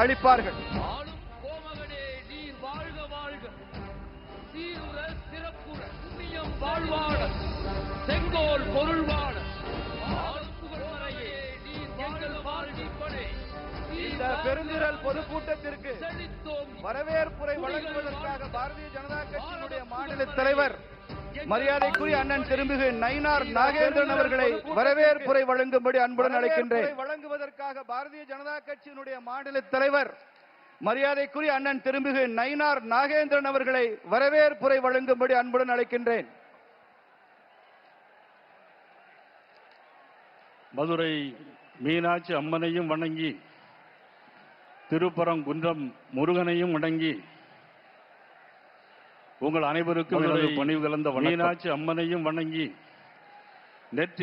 அளிப்பார்கள். செங்கோல் பொருள்வாழ இந்த பெருந்திரள் பொதுக்கூட்டத்திற்கு வரவேற்புரை வழங்குவதற்காக பாரதிய ஜனதா கட்சியினுடைய மாநில தலைவர் மரியாதைக்குரிய அண்ணன் திருமிகு நயினார் நாகேந்திரன் அவர்களை வரவேற்புரை வழங்கும்படி அன்புடன் அழைக்கின்றேன். வழங்குவதற்காக பாரதிய ஜனதா கட்சியினுடைய மாநில தலைவர் மரியாதைக்குரிய அண்ணன் திருமிகு நயினார் நாகேந்திரன் அவர்களை வரவேற்புரை வழங்கும்படி அன்புடன் அழைக்கின்றேன். மதுரை மீனாட்சி அம்மனையும் வணங்கி, திருப்பரங்குன்றம் முருகனையும் வணங்கி, உங்கள் அனைவருக்கும் எனது பணிவு கலந்த மீனாட்சி அம்மனையும் வணங்கி,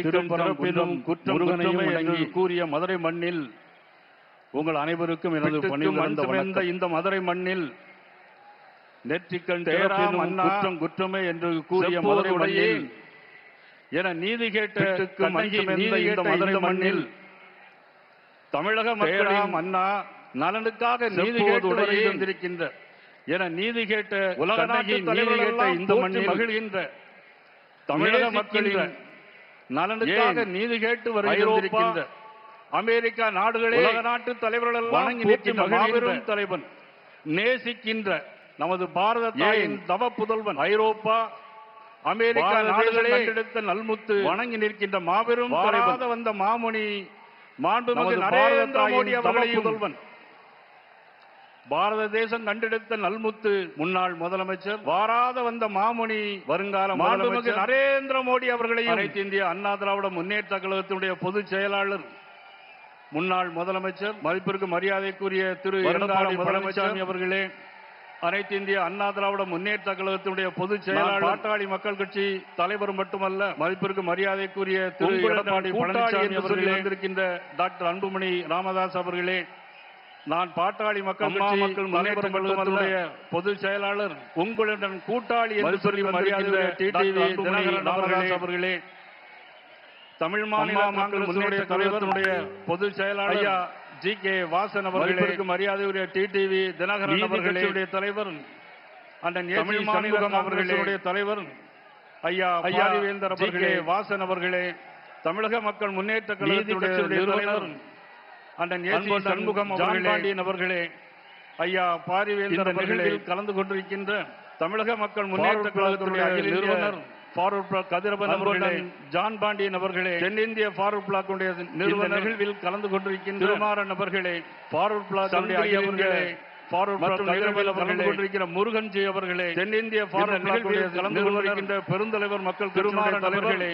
திருப்பரங்குன்றம் முருகனையும் வணங்கி கூறிய மதுரை மண்ணில் உங்கள் அனைவருக்கும் எனது பணிவு கலந்த வணக்கம். இந்த மதுரை மண்ணில் நெற்றிக்கண் தேராம் அண்ணா குற்றமே என்று கூறிய மதுரை மண்ணில் என நீதி கேட்ட இந்த மதுரை மண்ணில் தமிழக மக்களாம் அண்ணா நலனுக்காக நீதி கேட்டிருக்கின்ற என நீதி கேட்ட உலக நாட்டின் நீதி கேட்ட இந்த மண்ணில் மகிழ்கின்ற தமிழக மக்களின் நலனுக்காக நீதி கேட்டு வருகின்ற அமெரிக்கா நாடுகளே உலக நாட்டு தலைவர்கள் வணங்கி நிற்கின்ற மாபெரும் தலைவன், நேசிக்கின்ற நமது பாரத தாயின் தவ புதல்வன், ஐரோப்பா அமெரிக்கா நாடுகளே எடுத்த நல்முத்து வணங்கி நிற்கின்ற மாபெரும் தலைவன், வந்த மாமுனி மாண்புமிகு நரேந்திர மோடி அவர்களையும் புதல்வன், பாரத தேசம் கண்டெடுத்த நல்முத்து முன்னாள் முதலமைச்சர், வாராத வந்த மாமுனி வருங்கால மாண்புமிகு நரேந்திர மோடி அவர்களையும், அனைத்து இந்திய அண்ணா திராவிட முன்னேற்ற கழகத்தினுடைய பொதுச் செயலாளர் முன்னாள் முதலமைச்சர் மதிப்பிற்கு மரியாதைக்குரிய திரு எடப்பாடி பழனிசாமி அவர்களே, அனைத்து இந்திய அண்ணா திராவிட முன்னேற்ற கழகத்தினுடைய பொதுச் செயலாளர், பாட்டாளி மக்கள் கட்சி தலைவர் மட்டுமல்ல மதிப்பிற்கு மரியாதைக்குரிய திரு எடப்பாடி பழனிசாமி அவர்களே, வந்திருக்கின்ற டாக்டர் அன்புமணி ராமதாஸ் அவர்களே, நான் பாட்டாளி மக்கள் முன்னேற்ற கழகத்தினுடைய பொதுச் செயலாளர், உங்களுடன் கூட்டாளி என்று சொல்லி மரியாதை டிடிவி தினகரன் ராமதாஸ் அவர்களே, தமிழ் மாநில மக்கள் முன்னேற்ற கழகத்தினுடைய பொதுச் செயலாளர் ஐயா ஜி கே வாசன் அவர்களுக்கு மரியாதையுடைய டிடிவி தினகரன் அவர்களுடைய தலைவர், அண்ணன் தமிழ் மாநில அவர்களுடைய தலைவர் ஐயா ஐயாவேந்தர் அவர்களே, வாசன் அவர்களே, தமிழக மக்கள் முன்னேற்ற கழகத்தினுடைய தலைவர் அண்ணன் ஏசி சண்முகம் பாண்டியன் அவர்களே, ஐயா பாரிவேந்தர் அவர்களே, கலந்து கொண்டிருக்கின்ற தமிழக மக்கள் முன்னேற்ற கழகத்தினுடைய நிறுவனர் ஃபார்வர்ட் பிளாக் கதிரவன் அவர்களே, ஜான் பாண்டியன் அவர்களே, தென்னிந்திய ஃபார்வர்ட் பிளாக் நிகழ்வில் கலந்து கொண்டிருக்கின்ற திருமாறன் அவர்களே, ஃபார்வர்ட் பிளாக் அவர்களே, ஃபார்வர்ட் பிளாக் கதிரவன் கலந்து கொண்டிருக்கிற முருகன்ஜி அவர்களே, தென்னிந்திய ஃபார்வர்ட் நிகழ்வில் கலந்து கொண்டிருக்கின்ற பெருந்தலைவர் மக்கள் திருமாறன் அவர்களே,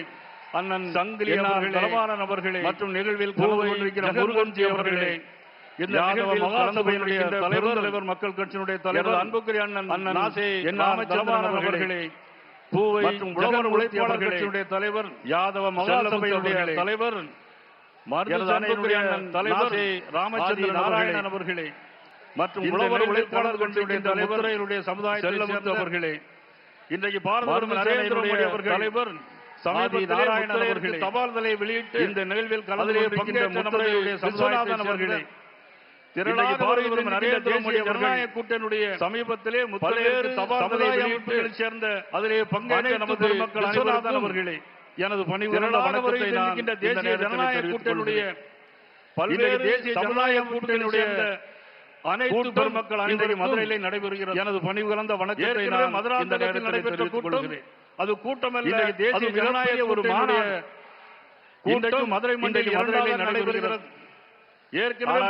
அண்ணன் சங்கிலி தலவாளன் அவர்களே, மற்றும் நிகழ்வில் கலந்து கொண்டிருக்கிற முருகன்ஜி அவர்களே, இந்த மகாசபையினுடைய தலைவர் மக்கள் கட்சியினுடைய தலைவர் அன்புக்குரிய அண்ணன் நாசே தலவாளன் அவர்களே, பூவை மற்றும் உழவர் உழைப்பாளர் கட்சியுடைய தலைவர் யாதவ மகாசபையினுடைய தலைவர் தலைவர் ராமச்சந்திர நாராயணன் அவர்களே, மற்றும் உழவர் உழைப்பாளர் கட்சியுடைய தலைவர் சமுதாய அவர்களே, இன்றைக்கு பாரத நரேந்திர மோடி அவர்கள் தலைவர் சமீப நாராயணன் அவர்களே, தபால் தலை வெளியிட்டு இந்த நிகழ்வில் கலந்து கொண்டிருக்கின்ற விஸ்வநாதன் அவர்களே, கூட்டணியுடைய சமீபத்திலே பல்வேறு தபால் சேர்ந்த அதிலே பங்கேற்ற நமது மக்கள் விஸ்வநாதன் அவர்களே, எனது பணிவு தேசிய ஜனநாயக கூட்டணியுடைய பல்வேறு தேசிய ஜனநாயக கூட்டணியுடைய அனைத்து பெருமக்கள் அனைவரும் மதுரையிலே நடைபெறுகிறது. எனது பணிவு கலந்த வணக்கத்தை நான் மதுராந்தகத்தில் நடைபெற்ற கூட்டம், அது கூட்டமல்ல, தேசிய ஜனநாயக ஒரு மாநில கூட்டம் மதுரை மண்டலில் நடைபெறுகிறது. ஏற்கனவே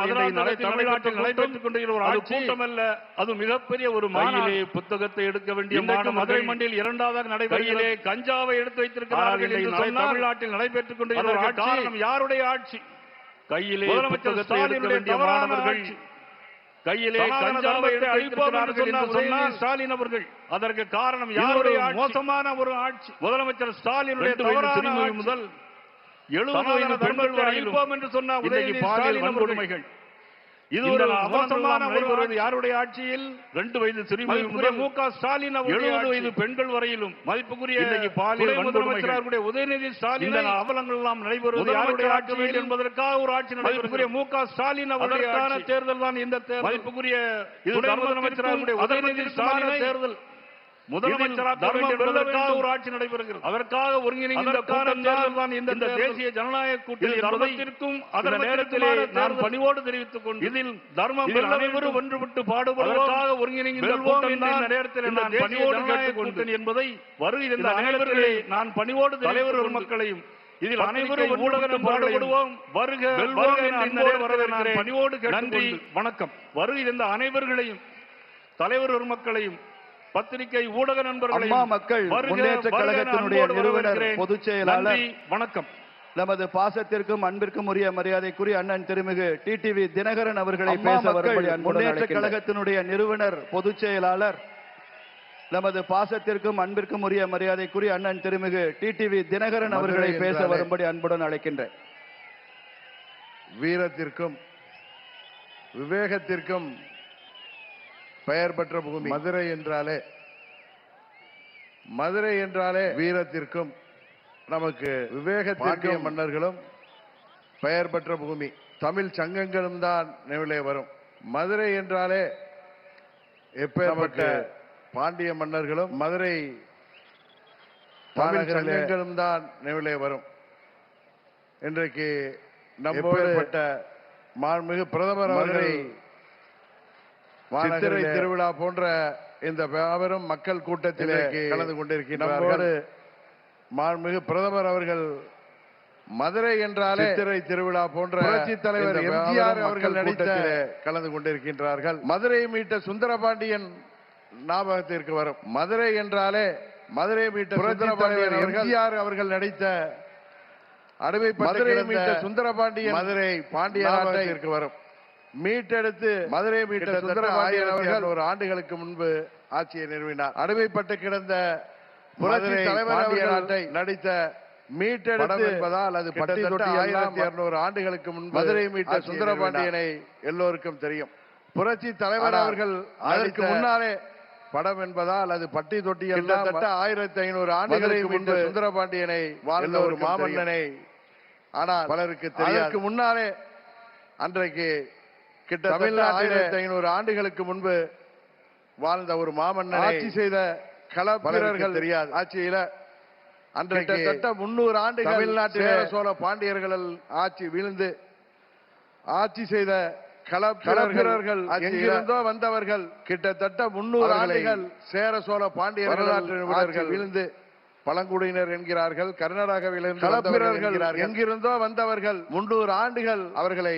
தமிழ்நாட்டில் நடைபெற்றுக் கொண்டிருக்கிற ஒரு கூட்டம் அல்ல, அது மிகப்பெரிய ஒரு மாநில புத்தகத்தை எடுக்க வேண்டிய மதுரை மண்டில் இரண்டாவதாக நடைபெறுகிறது. கஞ்சாவை எடுத்து வைத்திருக்கிறார்கள் என்று தமிழ்நாட்டில் நடைபெற்றுக் கொண்டிருக்கிற காரணம் யாருடைய ஆட்சி? கையிலே முதலமைச்சர் ஸ்டாலினுடைய மாணவர்கள் கையிலே கஞ்சாவை அழிப்பார்கள் என்று சொன்னார் ஸ்டாலின் அவர்கள். அதற்கு காரணம் யாருடைய மோசமான ஒரு ஆட்சி? முதலமைச்சர் ஸ்டாலினுடைய தவறான முதல் 70 பெண்கள் அழிப்போம் என்று சொன்ன பாலியல் வன்கொடுமைகள், இது ஒரு அவசரமான நடைபெறுவது யாருடைய ஆட்சியில்? 2 வயது சிறுமி முதல் மு.க. ஸ்டாலின் அவருடைய 70 வயது பெண்கள் வரையிலும் மதிப்புக்குரிய இன்னைக்கு பாலியல் முதலமைச்சர் உதயநிதி ஸ்டாலின் இந்த அவலங்கள் எல்லாம் நடைபெறுவது யாருடைய ஆட்சியில் என்பதற்காக ஒரு ஆட்சி நடைபெறுகிறது. மு.க. ஸ்டாலின் அவருடைய தேர்தல் தான் இந்த தேர்தல். மதிப்புக்குரிய துணை முதலமைச்சர் உதயநிதி ஸ்டாலின் தேர்தல். முதலமைச்சராக ஒரு ஆட்சி நடைபெறுகிறது. அதற்காக ஒருங்கிணைந்த கூட்டம் தான் இந்த தேசிய ஜனநாயக கூட்டணி தர்மத்திற்கும் அதன் நேரத்திலே நான் பணிவோடு தெரிவித்துக் கொண்டு இதில் தர்மம் அனைவரும் ஒன்றுபட்டு பாடுபடுவதற்காக ஒருங்கிணைந்த கூட்டம் தான் இந்த நேரத்தில் நான் பணிவோடு கேட்டுக்கொண்டேன் என்பதை வருகின்ற அனைவர்களை நான் பணிவோடு தலைவர் மக்களையும் இதில் அனைவரும் ஊடகம் பாடுபடுவோம். வருக வரவேற்கிறேன். பணிவோடு நன்றி வணக்கம். வருகின்ற அனைவர்களையும் தலைவர் மக்களையும் பத்திரிகை ஊடக நண்பர்களையும் அம்மா மக்கள் முன்னேற்ற கழகத்தினுடைய நிறுவனர் பொதுச் செயலாளர் வணக்கம். நமது பாசத்திற்கும் அன்பிற்கும் உரிய மரியாதைக்குரிய அண்ணன் திருமிகு டிடிவி தினகரன் அவர்களை பேச வரும்படி முன்னேற்ற கழகத்தினுடைய நிறுவனர் பொதுச் செயலாளர் நமது பாசத்திற்கும் அன்பிற்கும் உரிய மரியாதைக்குரிய அண்ணன் திருமிகு டிடிவி தினகரன் அவர்களை பேச வரும்படி அன்புடன் அழைக்கின்றேன். வீரத்திற்கும் விவேகத்திற்கும் பெயர் பெற்ற பூமி மதுரை என்றாலே வீரத்திற்கும் நமக்கு விவேகத்திற்கும் மன்னர்களும் பெயர் பெற்ற பூமி. தமிழ் சங்கங்களும் தான் நினைவிலே வரும். மதுரை என்றாலே எப்பேற்பட்ட பாண்டிய மன்னர்களும் மதுரை தமிழ் சங்கங்களும் தான் நினைவிலே வரும். இன்றைக்கு நம்மோடு மாண்புமிகு பிரதமர் அவர்களை சித்திரை திருவிழா போன்ற இந்த மாபெரும் மக்கள் கூட்டத்திலே கலந்து கொண்டிருக்கிறார்கள். மாண்புமிகு பிரதமர் அவர்கள் மதுரை என்றாலே சித்திரை திருவிழா போன்ற புரட்சி தலைவர் எம்ஜிஆர் அவர்கள் நடித்த கலந்து கொண்டிருக்கின்றார்கள். மதுரை மீட்ட சுந்தரபாண்டியன் ஞாபகத்திற்கு வரும். மதுரை என்றாலே மதுரை மீட்ட புரட்சி தலைவர் எம்ஜிஆர் அவர்கள் நடித்த மதுரை மீட்ட சுந்தரபாண்டியன் மதுரை பாண்டிய நாட்டிற்கு வரும். மீட்டெடுத்து மதுரை மீட்ட சுந்தரபாண்டியன் அவர்கள் 100 ஆண்டுகளுக்கு முன்பு ஆட்சியை நிறுவினார். அடிமைப்பட்டு கிடந்த புரட்சி தலைவர் நாட்டை நடித்த மீட்டெடுத்து என்பதால் அது பட்டி தொட்டி 1200 ஆண்டுகளுக்கு முன்பு மதுரை மீட்ட சுந்தரபாண்டியனை எல்லோருக்கும் தெரியும். புரட்சி தலைவர் அவர்கள் அதற்கு முன்னாலே படம் என்பதால் அது பட்டி தொட்டி கிட்டத்தட்ட 1500 ஆண்டுகளுக்கு முன்பு சுந்தரபாண்டியனை வாழ்ந்த ஒரு மாமன்னனை ஆனால் பலருக்கு தெரியாது. முன்னாலே அன்றைக்கு கிட்டத்தட்ட 1500 ஆண்டுகளுக்கு முன்பு வாழ்ந்த ஒரு மாமன்னனை ஆட்சி செய்த களப்பிரர்கள் தெரியாது. ஆட்சியில அன்றைக்கு கிட்டத்தட்ட 300 ஆண்டுகள் தமிழ்நாட்டில் சோழ பாண்டியர்கள் ஆட்சி வீழ்ந்து ஆட்சி செய்த களப்பிரர்கள் எங்கிருந்தோ வந்தவர்கள் கிட்டத்தட்ட 300 ஆண்டுகள் சேர சோழ பாண்டியர் வரலாற்று வீழ்ந்து பழங்குடியினர் என்கிறார்கள். கர்நாடகாவிலிருந்து களப்பிரர்கள் எங்கிருந்தோ வந்தவர்கள் 300 ஆண்டுகள் அவர்களை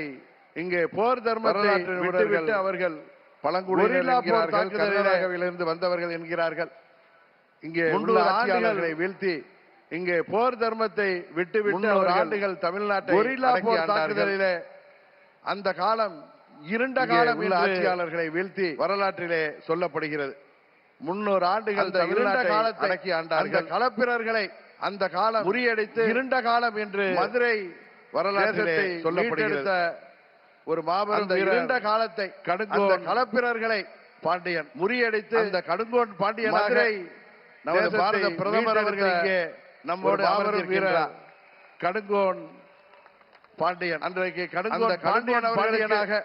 இங்கே போர் தர்மத்தை விட்டுவிட்டு அவர்கள் பழங்குடியினர் என்கிறார்கள். கர்நாடகாவிலிருந்து வந்தவர்கள் என்கிறார்கள். இங்கே 300 ஆண்டுகளை வீழ்த்தி இங்கே போர் தர்மத்தை விட்டுவிட்டு 300 ஆண்டுகள் தமிழ்நாட்டை தாக்குதலிலே அந்த காலம் இருண்ட காலம் உள்ள ஆட்சியாளர்களை வீழ்த்தி வரலாற்றிலே சொல்லப்படுகிறது. 300 ஆண்டுகள் இருண்ட காலத்தை அடக்கி ஆண்டார்கள். களப்பிரர்களை அந்த காலம் முறியடித்து இருண்ட காலம் என்று மதுரை வரலாற்றிலே சொல்லப்படுகிறது. ஒரு மாபெரும் இருண்ட காலத்தை கடுங்கோன் களப்பிரர்களை பாண்டியன் முறியடித்து அந்த கடுங்கோன் பாண்டியனாக நமது பாரத பிரதமர் அவர்கள் இங்கே நம்மோடு மாபெரும் வீரர் கடுங்கோன் பாண்டியன் அன்றைக்கு கடுங்கோன் பாண்டியனாக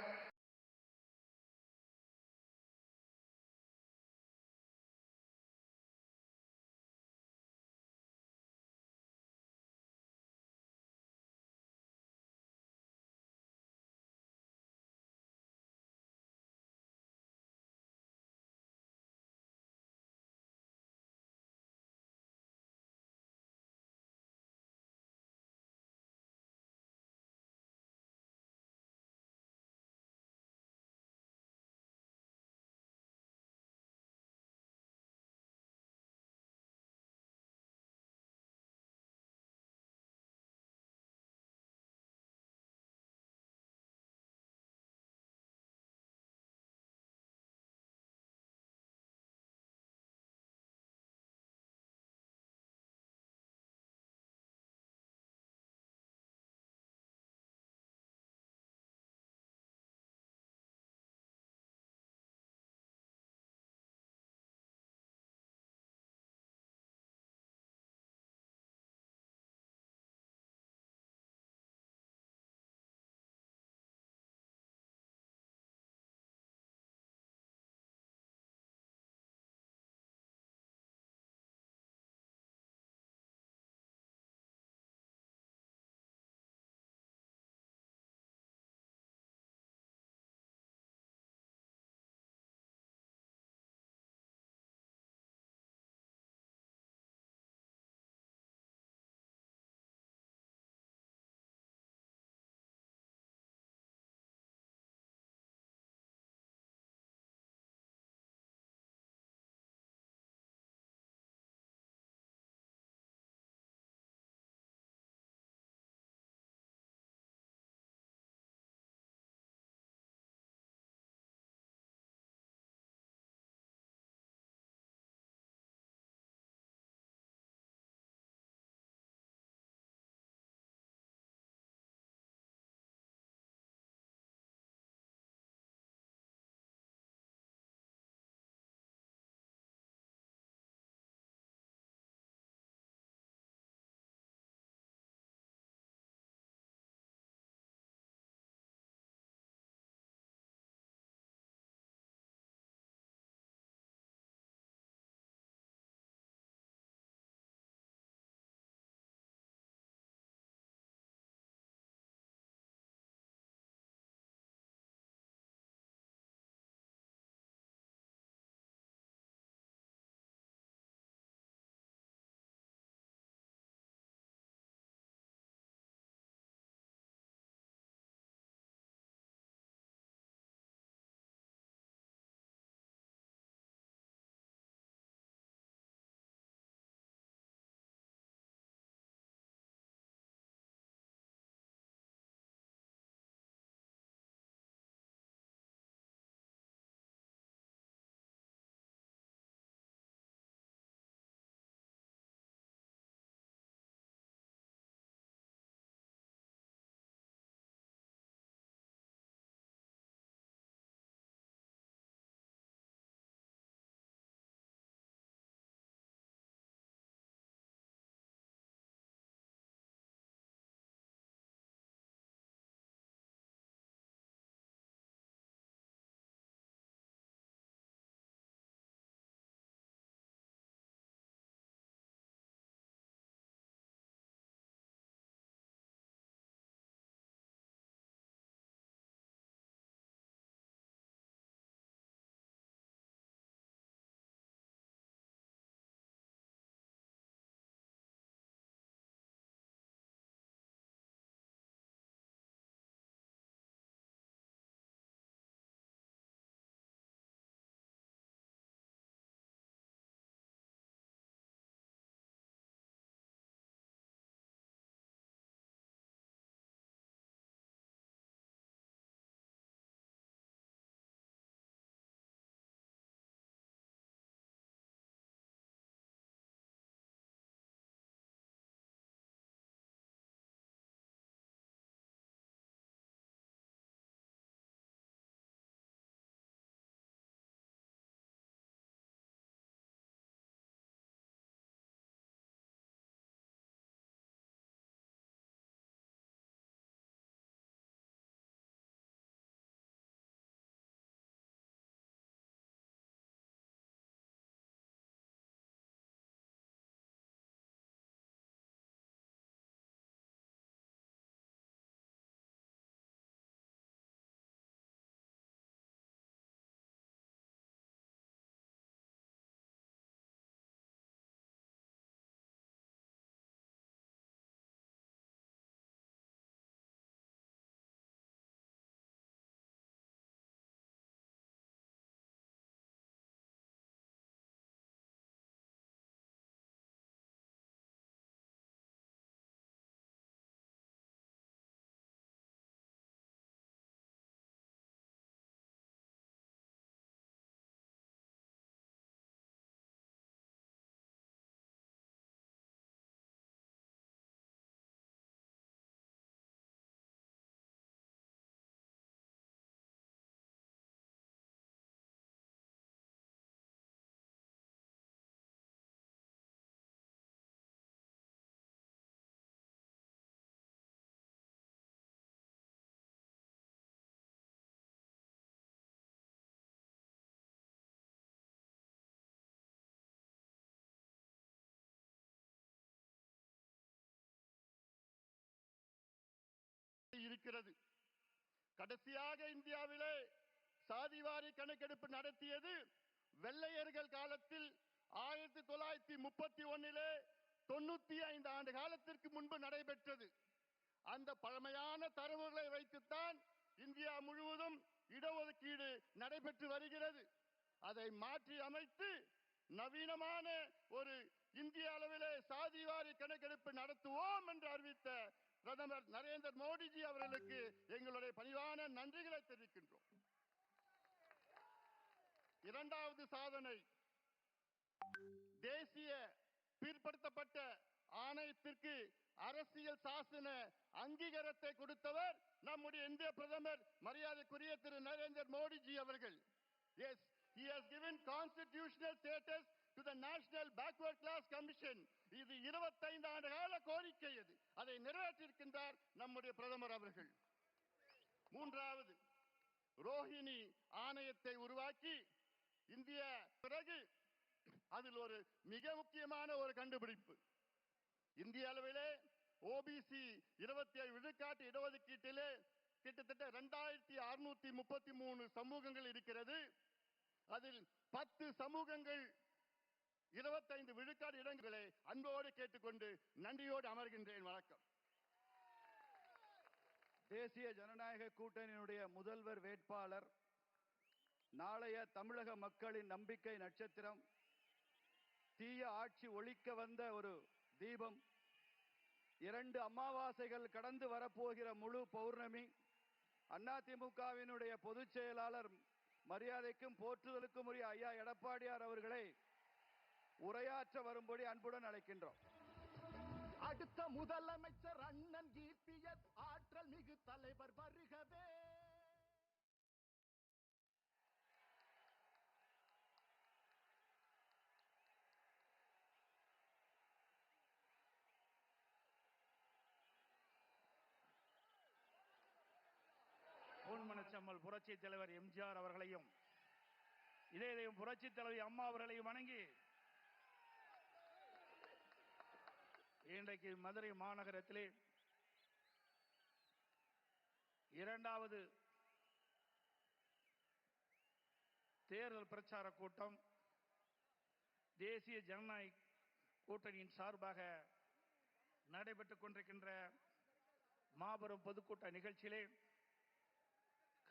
இருக்கிறது. கடைசியாக இந்தியாவிலே சாதிவாரி கணக்கெடுப்பு நடத்தியது வெள்ளையர்கள் காலத்தில் 1931 95 ஆண்டு காலத்திற்கு முன்பு நடைபெற்றது. அந்த பழமையான தரவுகளை வைத்துத்தான் இந்தியா முழுவதும் இடஒதுக்கீடு நடைபெற்று வருகிறது. அதை மாற்றி அமைத்து நவீனமான ஒரு இந்திய அளவிலே சாதிவாரி கணக்கெடுப்பு நடத்துவோம் என்று அறிவித்த பிரதமர் நரேந்திர மோடிஜி அவர்களுக்கு எங்களுடைய பணிவான நன்றிகளை தெரிவிக்கின்றோம். இரண்டாவது சாதனை, தேசிய பிற்படுத்தப்பட்ட ஆணையத்திற்கு அரசியல் சாசன அங்கீகாரத்தை கொடுத்தவர் நம்முடைய இந்திய பிரதமர் மரியாதைக்குரிய திரு நரேந்திர மோடிஜி அவர்கள். Yes, he has given constitutional status to the National Backward Class Commission. இது 25 ஆண்டு கால கோரிக்கை. அதை நிறைவேற்றியிருக்கின்றார் நம்முடைய பிரதமர் அவர்கள். மூன்றாவது, ரோஹிணி ஆணையத்தை உருவாக்கி இந்திய பிறகு அதில் ஒரு மிக முக்கியமான ஒரு கண்டுபிடிப்பு, இந்திய அளவிலே ஓபிசி 27 விழுக்காட்டு இடஒதுக்கீட்டிலே கிட்டத்தட்ட 2633 சமூகங்கள் இருக்கிறது. அதில் 10 சமூகங்கள் 25 விழுக்காடு இடங்களை அன்போடு கேட்டுக்கொண்டு நன்றியோடு அமர்கின்றேன். வணக்கம். தேசிய ஜனநாயக கூட்டணியினுடைய முதல்வர் வேட்பாளர், நாளைய தமிழக மக்களின் நம்பிக்கை நட்சத்திரம், தீய ஆட்சி ஒழிக்க வந்த ஒரு தீபம், 2 அமாவாசைகள் கடந்து வரப்போகிற முழு பௌர்ணமி, அதிமுகவினுடைய பொதுச் செயலாளர் மரியாதைக்கும் போற்றுதலுக்கும் உரிய ஐயா எடப்பாடியார் அவர்களை உரையாற்ற வரும்படி அன்புடன் அழைக்கின்றோம். அடுத்த முதலமைச்சர் அண்ணன் இபிஎஸ் ஆற்றல் மிகு தலைவர் வருகவே. பொன்மனச்செம்மல் புரட்சி தலைவர் எம்ஜிஆர் அவர்களையும் இதயம் புரட்சி தலைவி அம்மா அவர்களையும் வணங்கி இன்றைக்கு மதுரை மாநகரத்திலே 2வது தேர்தல் பிரச்சார கூட்டம் தேசிய ஜனநாயக கூட்டணியின் சார்பாக நடைபெற்றுக் கொண்டிருக்கின்ற மாபெரும் பொதுக்கூட்ட நிகழ்ச்சியிலே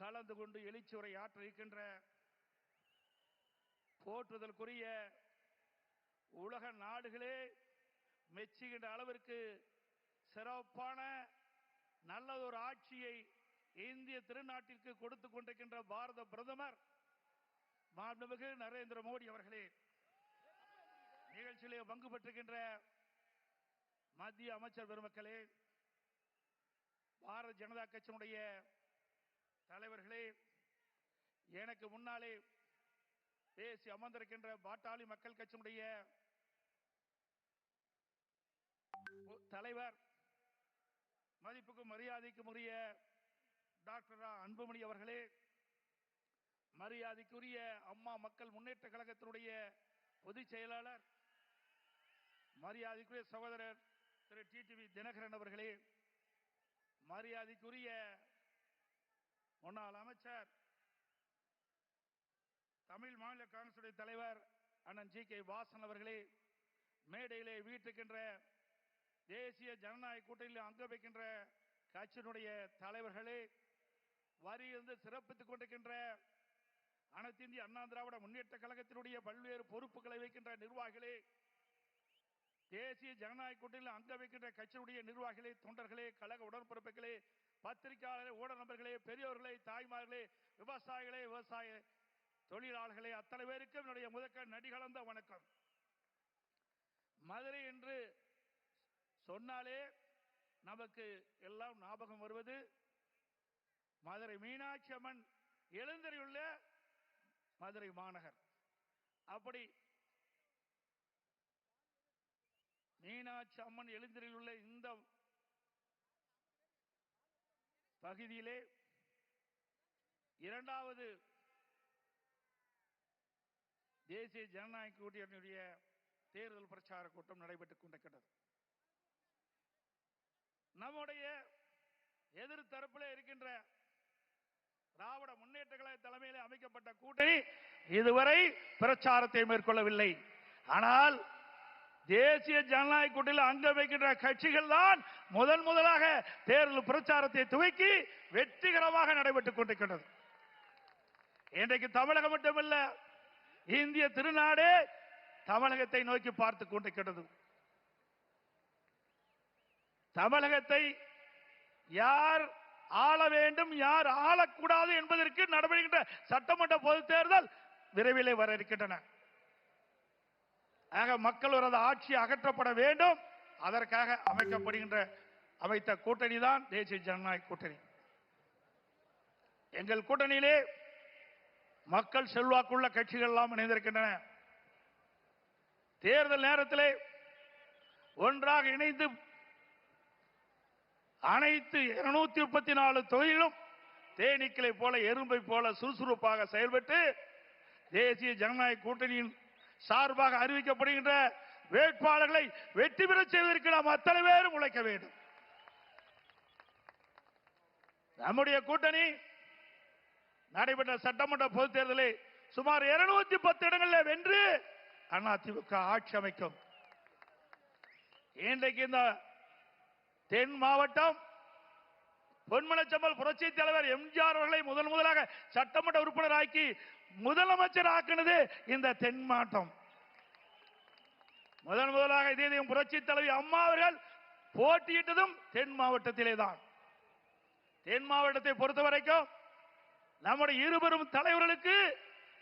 கலந்து கொண்டு எழுச்சியுரை ஆற்ற இருக்கின்ற போற்றுதலுக்குரிய உலக நாடுகளே மெச்சுகின்ற அளவிற்கு சிறப்பான நல்லதொரு ஆட்சியை இந்திய திருநாட்டிற்கு கொடுத்துக் கொண்டிருக்கின்ற பாரத பிரதமர் மாண்புமிகு நரேந்திர மோடி அவர்களே, நிகழ்ச்சியிலே பங்கு பெற்றிருக்கின்ற மத்திய அமைச்சர் பெருமக்களே, பாரதிய ஜனதா கட்சியினுடைய தலைவர்களே, எனக்கு முன்னாலே பேசி அமர்ந்திருக்கின்ற பாட்டாளி மக்கள் கட்சியினுடைய தலைவர், மதிப்புக்கும் மரியாதைக்கும் உரிய டாக்டர் அன்புமணி அவர்களே, மரியாதைக்குரிய அம்மா மக்கள் முன்னேற்ற கழகத்தினுடைய பொதுச் செயலாளர், மரியாதைக்குரிய சகோதரர் திரு டிடிவி தினகரன் அவர்களே, மரியாதைக்குரிய முன்னாள் அமைச்சர் தமிழ் மாநில காங்கிரஸ் தலைவர் அண்ணன் ஜி.கே. வாசன் அவர்களே, மேடையிலே வீட்டுக்கின்ற தேசிய ஜனநாயக கூட்டணியில் அங்க வைக்கின்ற கட்சியினுடைய தலைவர்களே, வரியிலிருந்து சிறப்பித்துக் கொண்டிருக்கின்ற அனைத்து இந்திய அண்ணா திராவிட முன்னேற்ற கழகத்தினுடைய பல்வேறு பொறுப்புகளை வைக்கின்ற நிர்வாகிகளே, தேசிய ஜனநாயக கூட்டணியில் அங்க வைக்கின்ற கட்சியினுடைய நிர்வாகிகளே, தொண்டர்களே, கழக உடன்பிறப்புகளே, பத்திரிகையாளர்களே, ஊடக நண்பர்களே, பெரியோர்களே, தாய்மார்களே, விவசாயிகளே, விவசாய தொழிலாளர்களே, அத்தனை பேருக்கும் என்னுடைய முதற்க நடிகலந்த வணக்கம். மதுரை என்று சொன்னாலே நமக்கு எல்லாம் ஞாபகம் வருவது மதுரை மீனாட்சி அம்மன் எழுந்தருளியுள்ள மதுரை மாநகர். அப்படி மீனாட்சி அம்மன் எழுந்தருளியுள்ள இந்த பகுதியிலே 2வது தேசிய ஜனநாயக கூட்டணியுடைய தேர்தல் பிரச்சார கூட்டம் நடைபெற்றுக் கொண்டிருக்கிறது. நம்முடைய எதிர் தரப்பில் இருக்கின்ற திராவிட முன்னேற்ற கழக தலைமையில் அமைக்கப்பட்ட கூட்டணி இதுவரை பிரச்சாரத்தை மேற்கொள்ளவில்லை. ஆனால் தேசிய ஜனநாயக கூட்டணியில் அங்கம் வைக்கின்ற கட்சிகள் தான் முதலாக தேர்தல் பிரச்சாரத்தை துவக்கி வெற்றிகரமாக நடைபெற்றுக் கொண்டிருக்கின்றது. இன்றைக்கு தமிழகம் மட்டுமல்ல, இந்திய திருநாடே தமிழகத்தை நோக்கி பார்த்துக் கொண்டிருக்கிறது. தமிழகத்தை யார் ஆள வேண்டும், யார் ஆளக்கூடாது என்பதற்கு நடைபெறுகின்ற சட்டமன்ற பொதுத் தேர்தல் விரைவிலே வர இருக்கின்றன. ஆக மக்கள் ஒரு ஆட்சி அகற்றப்பட வேண்டும், அதற்காக அமைத்த கூட்டணி தான் தேசிய ஜனநாயக கூட்டணி. எங்கள் கூட்டணியிலே மக்கள் செல்வாக்குள்ள கட்சிகள் எல்லாம் இணைந்திருக்கின்றன. தேர்தல் நேரத்திலே ஒன்றாக இணைந்து அனைத்து 234 தொகுதிகளும் தேனீக்களை போல எறும்பை போல சுறுசுறுப்பாக செயல்பட்டு தேசிய ஜனநாயக கூட்டணியின் சார்பாக அறிவிக்கப்படுகின்ற வேட்பாளர்களை வெற்றி பெற செய்வதற்கு நாம் அத்தனை பேரும் உழைக்க வேண்டும். நம்முடைய கூட்டணி நடைபெற்ற சட்டமன்ற பொதுத் தேர்தலில் சுமார் 210 இடங்களில் வென்று அதிமுக ஆட்சி அமைக்கும். இன்றைக்கு இந்த தென் மாவட்டம் பொன்மனச்சம்பல் புரட்சி தலைவர் எம்ஜிஆர் அவர்களை முதலாக சட்டமன்ற உறுப்பினர் ஆக்கி முதலமைச்சர் ஆக்கினது இந்த தென் மாவட்டம். முதலாக இதே புரட்சி தலைவி அம்மா அவர்கள் போட்டியிட்டதும் தென் மாவட்டத்திலே தான். தென் மாவட்டத்தை பொறுத்தவரைக்கும் நம்முடைய இருபெரும் தலைவர்களுக்கு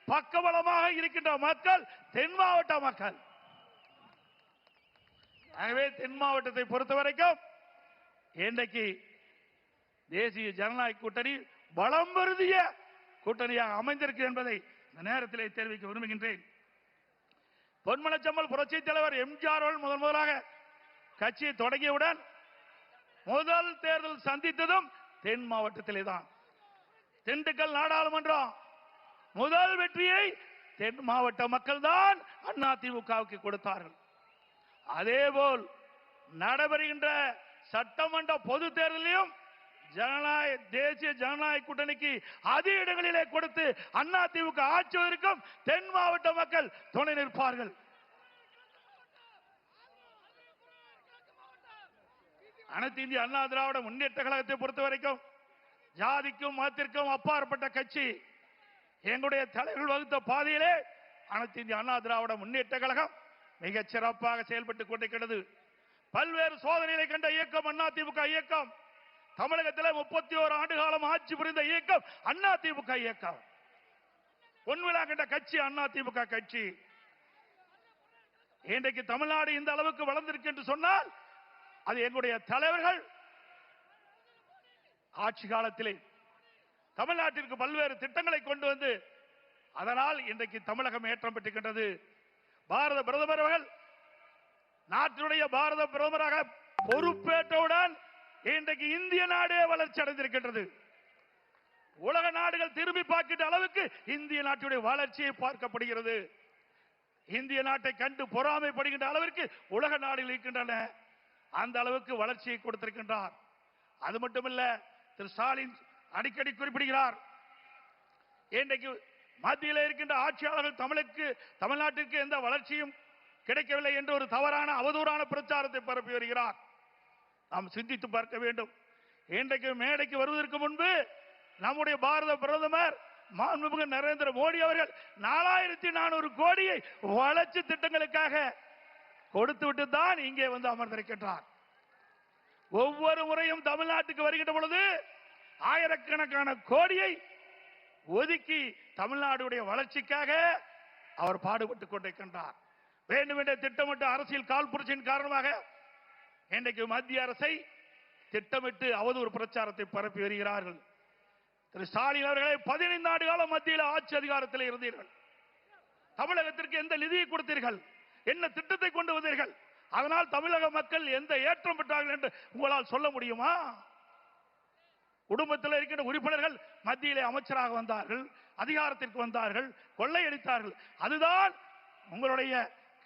பக்கபலமாக இருக்கின்ற மக்கள் தென் மாவட்ட மக்கள். ஆகவே தென் மாவட்டத்தை பொறுத்தவரைக்கும் இன்றைக்கு தேசிய ஜனநாயக கூட்டணி பலம் பொருந்திய கூட்டணியாக அமைந்திருக்கு என்பதை இந்த நேரத்திலே தெரிவிக்க விரும்புகின்றேன். பொன்மனச்சம்பல் புரட்சி தலைவர் எம்ஜிஆர் அவர்கள் முதலாக கட்சியை தொடங்கியவுடன் முதல் தேர்தல் சந்தித்ததும் தென் மாவட்டத்திலே தான். திண்டுக்கல் நாடாளுமன்றம் முதல் வெற்றியை தென் மாவட்ட மக்கள் தான் அதிமுகவுக்கு கொடுத்தார்கள். அதேபோல் நடைபெறுகின்ற சட்டமன்ற பொது தேர்தலிலும் தேசிய ஜனநாயக கூட்டணிக்கு அதிக இடங்களிலே கொடுத்து அதிமுக ஆட்சிவதற்கும் தென் மாவட்ட மக்கள் துணை நிற்பார்கள். அனைத்து இந்திய அண்ணா திராவிட முன்னேற்ற கழகத்தை பொறுத்தவரைக்கும் ஜாதிக்கும் மதத்திற்கும் அப்பாற்பட்ட கட்சி. எங்களுடைய தலைவர்கள் வகுத்த பாதையிலே அனைத்து இந்திய அண்ணா திராவிட முன்னேற்ற கழகம் மிகச் சிறப்பாக செயல்பட்டுக் கொண்டிருக்கிறது. பல்வேறு சோதனைகளை கண்ட இயக்கம் அதிமுக இயக்கம். தமிழகத்தில் 31 ஆண்டு காலம் ஆட்சி புரிந்த இயக்கம் அதிமுக இயக்கம். பொன்விழா கண்ட கட்சி அதிமுக கட்சி. இன்றைக்கு தமிழ்நாடு இந்த அளவுக்கு வளர்ந்திருக்கு என்று சொன்னால் அது எங்களுடைய தலைவர்கள் ஆட்சி காலத்திலே தமிழ்நாட்டிற்கு பல்வேறு திட்டங்களை கொண்டு வந்து அதனால் இன்றைக்கு தமிழகம் ஏற்றம் பெற்றுகின்றது. பாரத பிரதமர் அவர்கள் நாட்டினுடைய பாரத பிரதமராக பொறுப்பேற்றவுடன் இன்றைக்கு இந்திய நாடே வளர்ச்சி அடைந்திருக்கின்றது. உலக நாடுகள் திரும்பி பார்க்கின்ற அளவுக்கு இந்திய நாட்டுடைய வளர்ச்சியை பார்க்கப்படுகிறது. இந்திய நாட்டை கண்டு பொறாமைப்படுகின்ற அளவிற்கு உலக நாடுகள் இருக்கின்றன. அந்த அளவுக்கு வளர்ச்சியை கொடுத்திருக்கின்றார். அது மட்டுமல்ல, திரு ஸ்டாலின் அடிக்கடி குறிப்பிடுகிறார், இன்றைக்கு மத்தியில் இருக்கின்ற ஆட்சியாளர்கள் தமிழ்நாட்டிற்கு எந்த வளர்ச்சியும் கிடைக்கவில்லை என்று ஒரு தவறான அவதூறான பிரச்சாரத்தை பரப்பி வருகிறார். நாம் சிந்தித்து பார்க்க வேண்டும். இன்றைக்கு மேடைக்கு வருவதற்கு முன்பு நம்முடைய பாரத பிரதமர் மாண்புமிகு நரேந்திர மோடி அவர்கள் 4400 கோடியை வளர்ச்சி திட்டங்களுக்காக கொடுத்துவிட்டு தான் இங்கே வந்து அமர்ந்திருக்கின்றார். ஒவ்வொரு முறையும் தமிழ்நாட்டுக்கு வருகின்ற பொழுது ஆயிரக்கணக்கான கோடியை ஒதுக்கி தமிழ்நாடுடைய வளர்ச்சிக்காக அவர் பாடுபட்டுக் கொண்டிருக்கின்றார். வேண்டுமென்ற திட்டமிட்டு அரசியல் காழ்ப்புணர்ச்சியின் காரணமாக இன்றைக்கு மத்திய அரசை திட்டமிட்டு அவதூறு பிரச்சாரத்தை பரப்பி வருகிறார்கள். திரு ஸ்டாலின் அவர்களை 15 ஆண்டு காலம் மத்தியில் ஆட்சி அதிகாரத்தில் இருந்தீர்கள். தமிழகத்திற்கு எந்த நிதியை கொடுத்தீர்கள்? என்ன திட்டத்தை கொண்டு வந்தீர்கள்? அதனால் தமிழக மக்கள் எந்த ஏற்றம் பெற்றார்கள் என்று உங்களால் சொல்ல முடியுமா? குடும்பத்தில் இருக்கின்ற உறுப்பினர்கள் மத்தியிலே அமைச்சராக வந்தார்கள், அதிகாரத்திற்கு வந்தார்கள், கொள்ளையடித்தார்கள். அதுதான் உங்களுடைய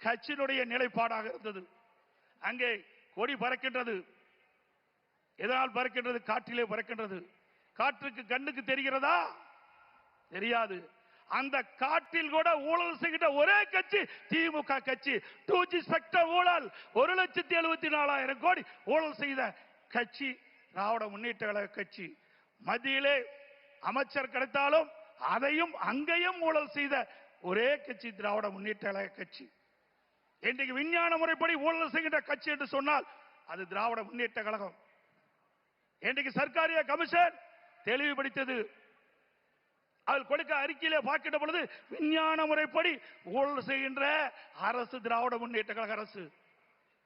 கட்சியினுடைய நிலைப்பாடாக இருந்தது. அங்கே கொடி பறக்கின்றது. எதனால் பறக்கின்றது? காற்றிலே பறக்கின்றது. காற்றுக்கு கண்ணுக்கு தெரிகிறதா? தெரியாது. அந்த காற்றில் கூட ஊழல் செய்கின்ற ஒரே கட்சி திமுக கட்சி. 2G ஸ்பெக்ட்ரம் ஊழல் 1,74,000 கோடி ஊழல் செய்த கட்சி திராவிட முன்னேற்ற கழக கட்சி. மத்தியிலே அமைச்சர் கிடைத்தாலும் அதையும் அங்கேயும் ஊழல் செய்த ஒரே கட்சி திராவிட முன்னேற்ற கழக கட்சி. இன்றைக்கு விஞ்ஞான முறைப்படி ஊழல் செய்கின்ற கட்சி என்று சொன்னால் அது திராவிட முன்னேற்ற கழகம். இன்றைக்கு சர்க்காரிய கமிஷன் தெளிவுபடுத்தது. அதில் கொடுக்க அறிக்கையிலே பார்க்கின்ற பொழுது விஞ்ஞான முறைப்படி ஊழல் செய்கின்ற அரசு திராவிட முன்னேற்ற கழக அரசு.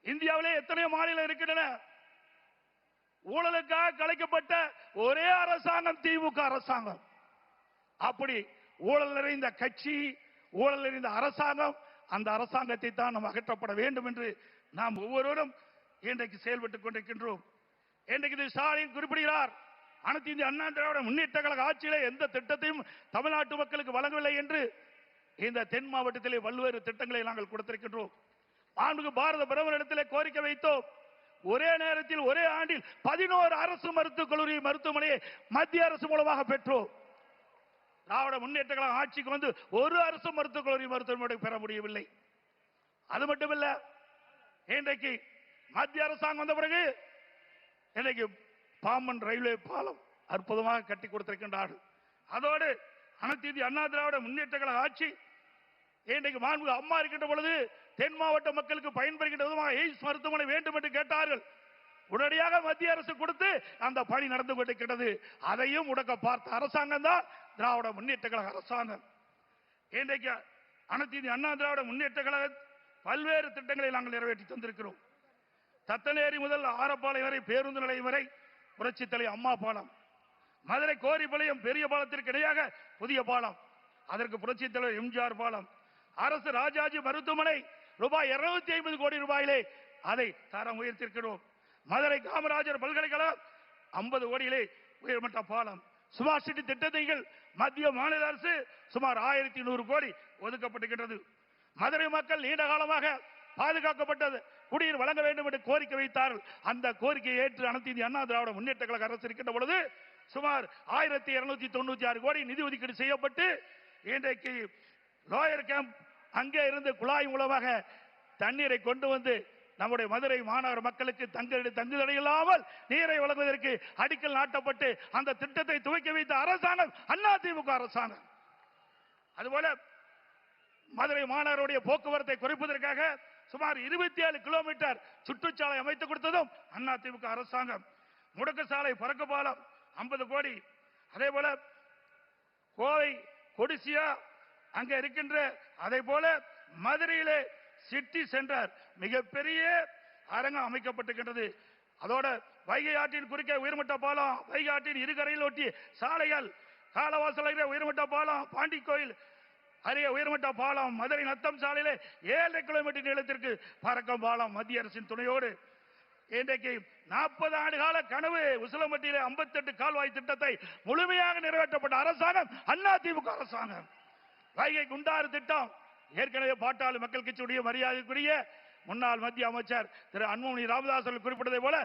இந்தியாவிலே எத்தனையோ மாநிலம் இருக்கின்றன. ஊழலுக்காக கலைக்கப்பட்ட ஒரே அரசாங்கம் திமுக அரசாங்கம். அப்படி ஊழல் நிறைந்த கட்சி, ஊழல் நிறைந்த அரசாங்கம், அந்த அரசாங்கத்தை தான் நாம் அகற்றப்பட வேண்டும் என்று நாம் ஒவ்வொருவரும் இன்றைக்கு செயல்பட்டுக் கொண்டிருக்கின்றோம். இன்றைக்கு ஸ்டாலின் குறிப்பிடுகிறார், அனைத்து இந்திய அண்ணா திராவிட முன்னேற்ற கழக ஆட்சியிலே எந்த திட்டத்தையும் தமிழ்நாட்டு மக்களுக்கு வழங்கவில்லை என்று இந்த தென் மாவட்டத்திலே பல்வேறு திட்டங்களை நாங்கள் கொடுத்திருக்கின்றோம். மாண்புமிகு பாரத பிரதமரிடத்திலே கோரிக்கை வைத்தோம். ஒரே நேரத்தில் ஒரே ஆண்டில் 11 அரசு மருத்துவக் கல்லூரி மருத்துவமனையை மத்திய அரசு மூலமாக பெற்றோம். திராவிட முன்னேற்ற கழக ஆட்சிக்கு வந்து ஒரு அரசு மருத்துவக் கல்லூரி மருத்துவமனை பெற முடியவில்லை. அது மட்டுமல்ல, இன்றைக்கு மத்திய அரசாங்கம் வந்த பிறகு இன்றைக்கு பாம்பன் ரயில்வே பாலம் அற்புதமாக கட்டி கொடுத்திருக்கின்றார்கள். அதோடு அனைத்து இந்திய அண்ணா திராவிட முன்னேற்ற கழக ஆட்சி இன்றைக்கு மாண்புமிகு அம்மா இருக்கின்ற பொழுது தென் மாவட்ட மக்களுக்கு பயன்படுகின்ற விதமாக எய்ம்ஸ் மருத்துவமனை வேண்டும் என்று கேட்டார்கள். உடனடியாக மத்திய அரசு கொடுத்து அந்த பணி நடந்து கொண்டிருக்கிறது. அதையும் முடக்க பார்த்த அரசாங்கம் தான் திராவிட முன்னேற்ற கழக அரசாங்கம். இன்றைக்கு அனைத்து இந்திய அண்ணா திராவிட முன்னேற்ற கழக பல்வேறு திட்டங்களை நாங்கள் நிறைவேற்றி தந்திருக்கிறோம். தத்தனேரி முதல் ஆரப்பாளையம் வரை பேருந்து நிலையம் வரை புரட்சி தலைவர் அம்மா பாலம், மதுரை கோரிப்பாளையம் பெரிய பாலத்திற்கு இணையாக புதிய பாலம், அதற்கு புரட்சி தலைவர் எம்ஜிஆர் பாலம், அரசு ராஜாஜி மருத்துவமனை ரூபாய் 250 கோடி ரூபாயிலே அதை தரம் உயர்த்திருக்கிறோம். மதுரை காமராஜர் பல்கலைக்கழகம் 50 கோடியிலே உயர்மட்ட பாலம், ஸ்மார்ட் சிட்டி திட்டங்கள் மத்திய மாநில அரசு சுமார் 1100 கோடி ஒதுக்கப்பட்டிருக்கிறது. மதுரை மக்கள் நீண்ட காலமாக பாதுகாக்கப்பட்டது குடிநீர் வழங்க வேண்டும் என்று கோரிக்கை வைத்தார்கள். அந்த கோரிக்கையை ஏற்று அனைத்து இந்திய அண்ணா திராவிட முன்னேற்ற கழக அரசு இருக்கின்ற பொழுது சுமார் 1296 கோடி நிதி ஒதுக்கீடு செய்யப்பட்டு இன்றைக்கு லோயர் கேம்ப் அங்கே இருந்து குழாய் மூலமாக தண்ணீரை கொண்டு வந்து நம்முடைய மதுரை மாநகர மக்களுக்கு தங்குதடை இல்லாமல் நீரை வழங்குவதற்கு அடிக்கல் நாட்டப்பட்டு அந்த திட்டத்தை துவக்கி வைத்த அரசாங்கம் அதிமுக அரசாங்கம். அதுபோல மதுரை மாநகருடைய போக்குவரத்தை குறைப்பதற்காக சுமார் 27 கிலோமீட்டர் சுற்றுச்சாலை அமைத்து கொடுத்ததும் அதிமுக அரசாங்கம். முடக்கு சாலை பறக்க பாலம் 50 கோடி. அதே போல கோவை கொடிசியா அங்க இருக்கின்ற அதே போல மதுரையிலே சிட்டி சென்டர் மிகப்பெரிய அரங்கம் அமைக்கப்பட்டிருக்கின்றது. அதோட வைகை ஆற்றின் குறுக்கே உயர்மட்ட பாலம், வைகை ஆற்றின் இருகரையில் ஒட்டி சாலைகள், காலவாசல் உயர்மட்ட பாலம், பாண்டி கோயில் அருகே உயர்மட்ட பாலம், மதுரை நத்தம் சாலையிலே 7 கிலோமீட்டர் நீளத்திற்கு பறக்கும் பாலம் மத்திய அரசின் துணையோடு இன்றைக்கு 40 ஆண்டு கால கனவு உசிலம்பட்டியிலே 58 கால்வாய் திட்டத்தை முழுமையாக நிறைவேற்றப்பட்ட அரசாங்கம் அதிமுக அரசாங்கம். வைகை குண்டாறு திட்டம் ஏற்கனவே பாட்டாளி மக்கள் கட்சியுடைய மரியாதைக்குரிய முன்னாள் மத்திய அமைச்சர் திரு அன்புமணி ராமதாஸ் அவர்கள் குறிப்பிட்டதை போல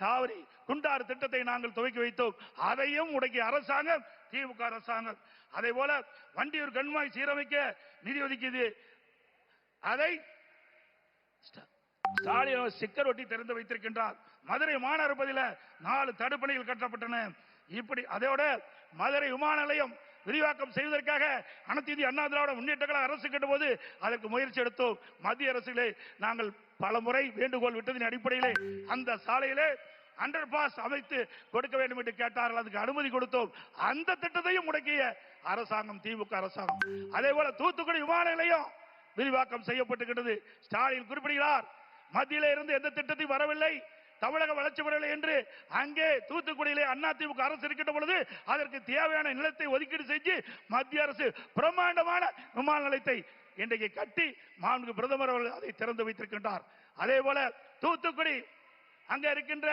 காவிரி குண்டாறு திட்டத்தை நாங்கள் துவக்கி வைத்தோம். அதையும் முடக்கிய அரசாங்கம் திமுக அரசாங்கம். அதே போல வண்டியூர் கண்மாய் சீரமைக்க நிதி ஒதுக்கியது, அதை ஸ்டாலின் சிக்கர் ஒட்டி திறந்து வைத்திருக்கின்றார். மதுரை மாநகர பகுதியில் 4 தடுப்பணைகள் கட்டப்பட்டன. இப்படி அதோட மதுரை விமான நிலையம் விரிவாக்கம் செய்வதற்காக அனைத்து இந்திய அண்ணா திராவிட முன்னேற்ற கழக அரசு கேட்டபோது அதற்கு முயற்சி எடுத்தோம். மத்திய அரசிலே நாங்கள் பல முறை வேண்டுகோள் விட்டதின் அடிப்படையிலே அந்த சாலையிலே அண்டர் பாஸ் அமைத்து கொடுக்க வேண்டும் என்று கேட்டார்கள். அதுக்கு அனுமதி கொடுத்தோம். அந்த திட்டத்தையும் முடக்கிய அரசாங்கம் திமுக அரசாங்கம். அதே போல தூத்துக்குடி விமான நிலையம் விரிவாக்கம் செய்யப்பட்டிருக்கிறது. ஸ்டாலின் குறிப்பிடுகிறார், மத்தியிலே இருந்து எந்த திட்டத்தையும் வரவில்லை, தமிழக வளர்ச்சி பெறவில்லை என்று அங்கே தூத்துக்குடியிலே அதிமுக அரசு இருக்கின்ற பொழுது அதற்கு தேவையான நிலத்தை ஒதுக்கீடு செஞ்சு மத்திய அரசு பிரம்மாண்டமான விமான நிலையத்தை இன்றைக்கு கட்டி மாண்புமிகு பிரதமர் அவர்கள் அதை திறந்து வைத்திருக்கின்றார். அதே போல தூத்துக்குடி அங்க இருக்கின்ற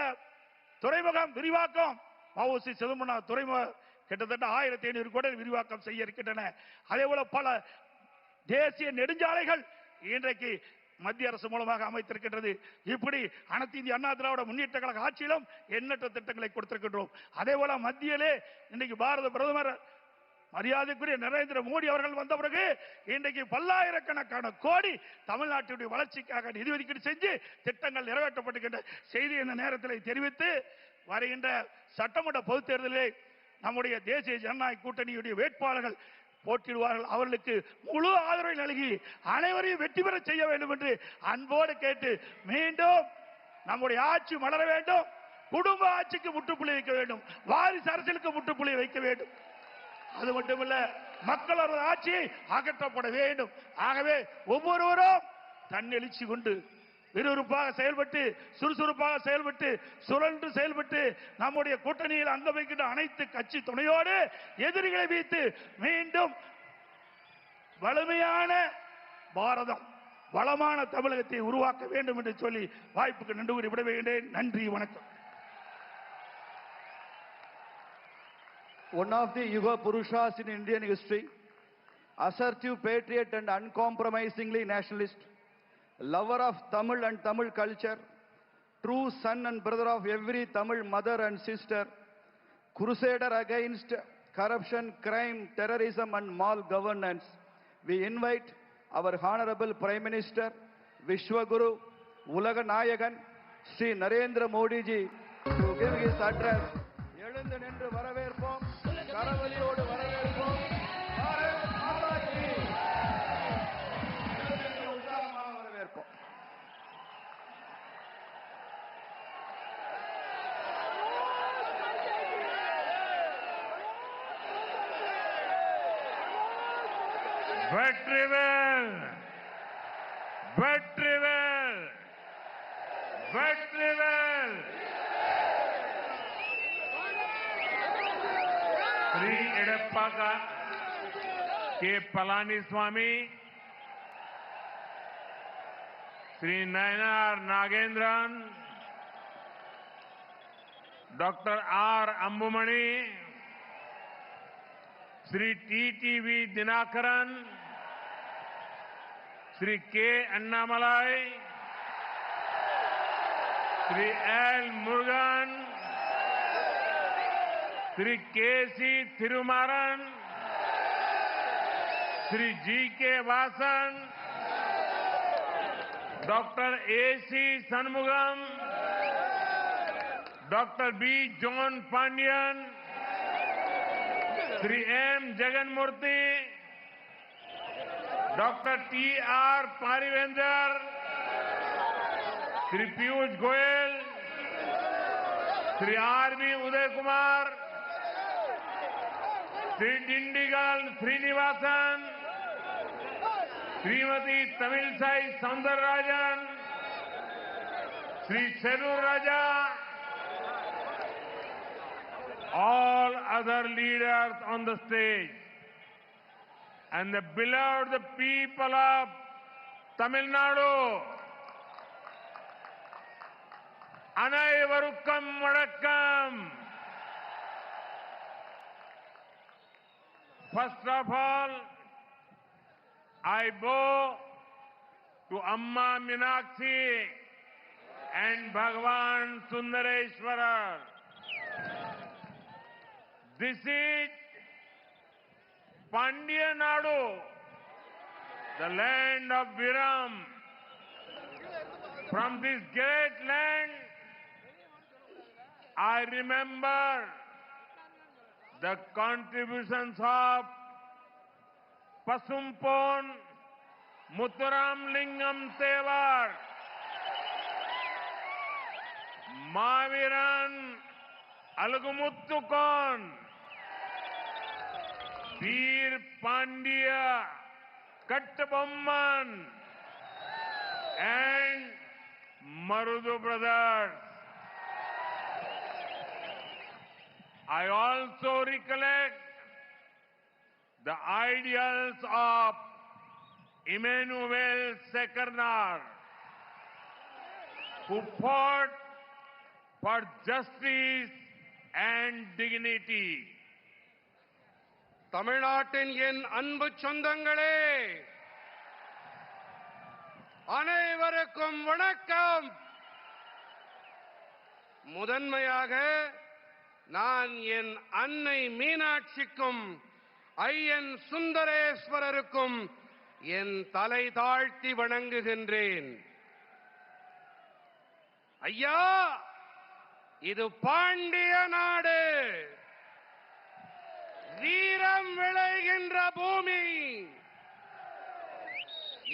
துறைமுகம் விரிவாக்கம், வஉசி சிதம்பரம் துறைமுகம் கிட்டத்தட்ட 1500 கோடி விரிவாக்கம் செய்ய இருக்கின்றன. அதே போல பல தேசிய நெடுஞ்சாலைகள் இன்றைக்கு மத்திய அரசு மூலமாக அமைத்திருக்கின்றது. இப்படி அனைத்து இந்திய அண்ணா திராவிட முன்னேற்ற கழக ஆட்சியிலும் எண்ணற்ற திட்டங்களை கொடுத்திருக்கின்றோம். அதே போல மத்தியிலே இன்னைக்கு பாரத பிரதமர் மரியாதைக்குரிய நரேந்திர மோடி அவர்கள் வந்த பிறகு இன்றைக்கு பல்லாயிரக்கணக்கான கோடி தமிழ்நாட்டுடைய வளர்ச்சிக்காக நிதி ஒதுக்கீடு செஞ்சு திட்டங்கள் நிறைவேற்றப்பட்டுகின்ற செய்தி இந்த நேரத்தில் தெரிவித்து, வருகின்ற சட்டமன்ற பொதுத் தேர்தலில் நம்முடைய தேசிய ஜனநாயக கூட்டணியுடைய வேட்பாளர்கள் போட்டியிடுவார்கள். அவர்களுக்கு முழு ஆதரவை நல்கி அனைவரையும் வெற்றி பெற செய்ய வேண்டும் என்று அன்போடு கேட்டு, மீண்டும் நம்முடைய ஆட்சி மலர வேண்டும். குடும்ப ஆட்சிக்கு முற்றுப்புள்ளி வைக்க வேண்டும். வாரிசு அரசியலுக்கு முற்றுப்புள்ளி வைக்க வேண்டும். அது மட்டுமல்ல, மக்களோட ஆட்சி அகற்றப்பட வேண்டும். ஆகவே ஒவ்வொருவரும் தன்னெழுச்சி கொண்டு விறுவிறுப்பாக செயல்பட்டு, சுறுசுறுப்பாக செயல்பட்டு, சுழன்று செயல்பட்டு, நம்முடைய கூட்டணியில் அங்க வைக்கின்ற அனைத்து கட்சி துணையோடு எதிரிகளை வைத்து மீண்டும் வலிமையான பாரதம், வளமான தமிழகத்தை உருவாக்க வேண்டும் என்று சொல்லி வாய்ப்புக்கு நன்றி கூறி விடைபெறுகிறேன். நன்றி, வணக்கம். One of the Yuga Purushas in Indian history, assertive patriot and uncompromisingly nationalist, lover of Tamil and Tamil culture, true son and brother of every Tamil mother and sister, crusader against corruption, crime, terrorism and malgovernance, we invite our Honorable Prime Minister, Vishwaguru, Ulaga Nayagan, Sri Narendra Modi ji to give his address. எழுந்து நின்று வரவேற்போம், கரவொலியோடு வரவேற்போம். பாரத் மாதா கி உற்சாகமாக வரவேற்போம். வெற்றிவேல், வெற்றிவேல், வெற்றிவேல். श्री एडप्पा का K Palaniswami, Shri Nainar Nagendran, doctor R Anbumani, Shri TTV Dhinakaran, Shri K Annamalai, Shri L Murugan, Shri KC. Thirumaran, Shri GK. Vasan, doctor AC. Shanmugam, doctor B. John Pandian, Shri M. Jaganmurthy, doctor TR. Parivendhar, Shri Piyush Goyal, Shri RB. Udhay Kumar, Shri Dindigul Srinivasan, Shrimati Tamilisai Soundararajan, Shri Sellur Raja, all other leaders on the stage, and the beloved people of Tamil Nadu, அனைவருக்கும் வணக்கம். First of all, I bow to Amma Meenakshi and Bhagwan Sundareshwara. This is Pandya Nadu, the land of Viram. From this great land, I remember the contributions of Pasumpon Muthuram Lingam Tevar, Maviran Alagumuttukon, Veer Pandya Kattabomman, and Marudu brothers. I also recollect the ideals of Emmanuel Sekernar, who fought for justice and dignity. தமிழ்நாட்டின் என் அன்பு சொந்தங்களே, அனைவருக்கும் வணக்கம். முதன்மையாக நான் என் அன்னை மீனாட்சிக்கும் ஐயன் சுந்தரேஸ்வரருக்கும் என் தலை தாழ்த்தி வணங்குகின்றேன். ஐயா, இது பாண்டிய நாடு, வீரம் விளைகின்ற பூமி.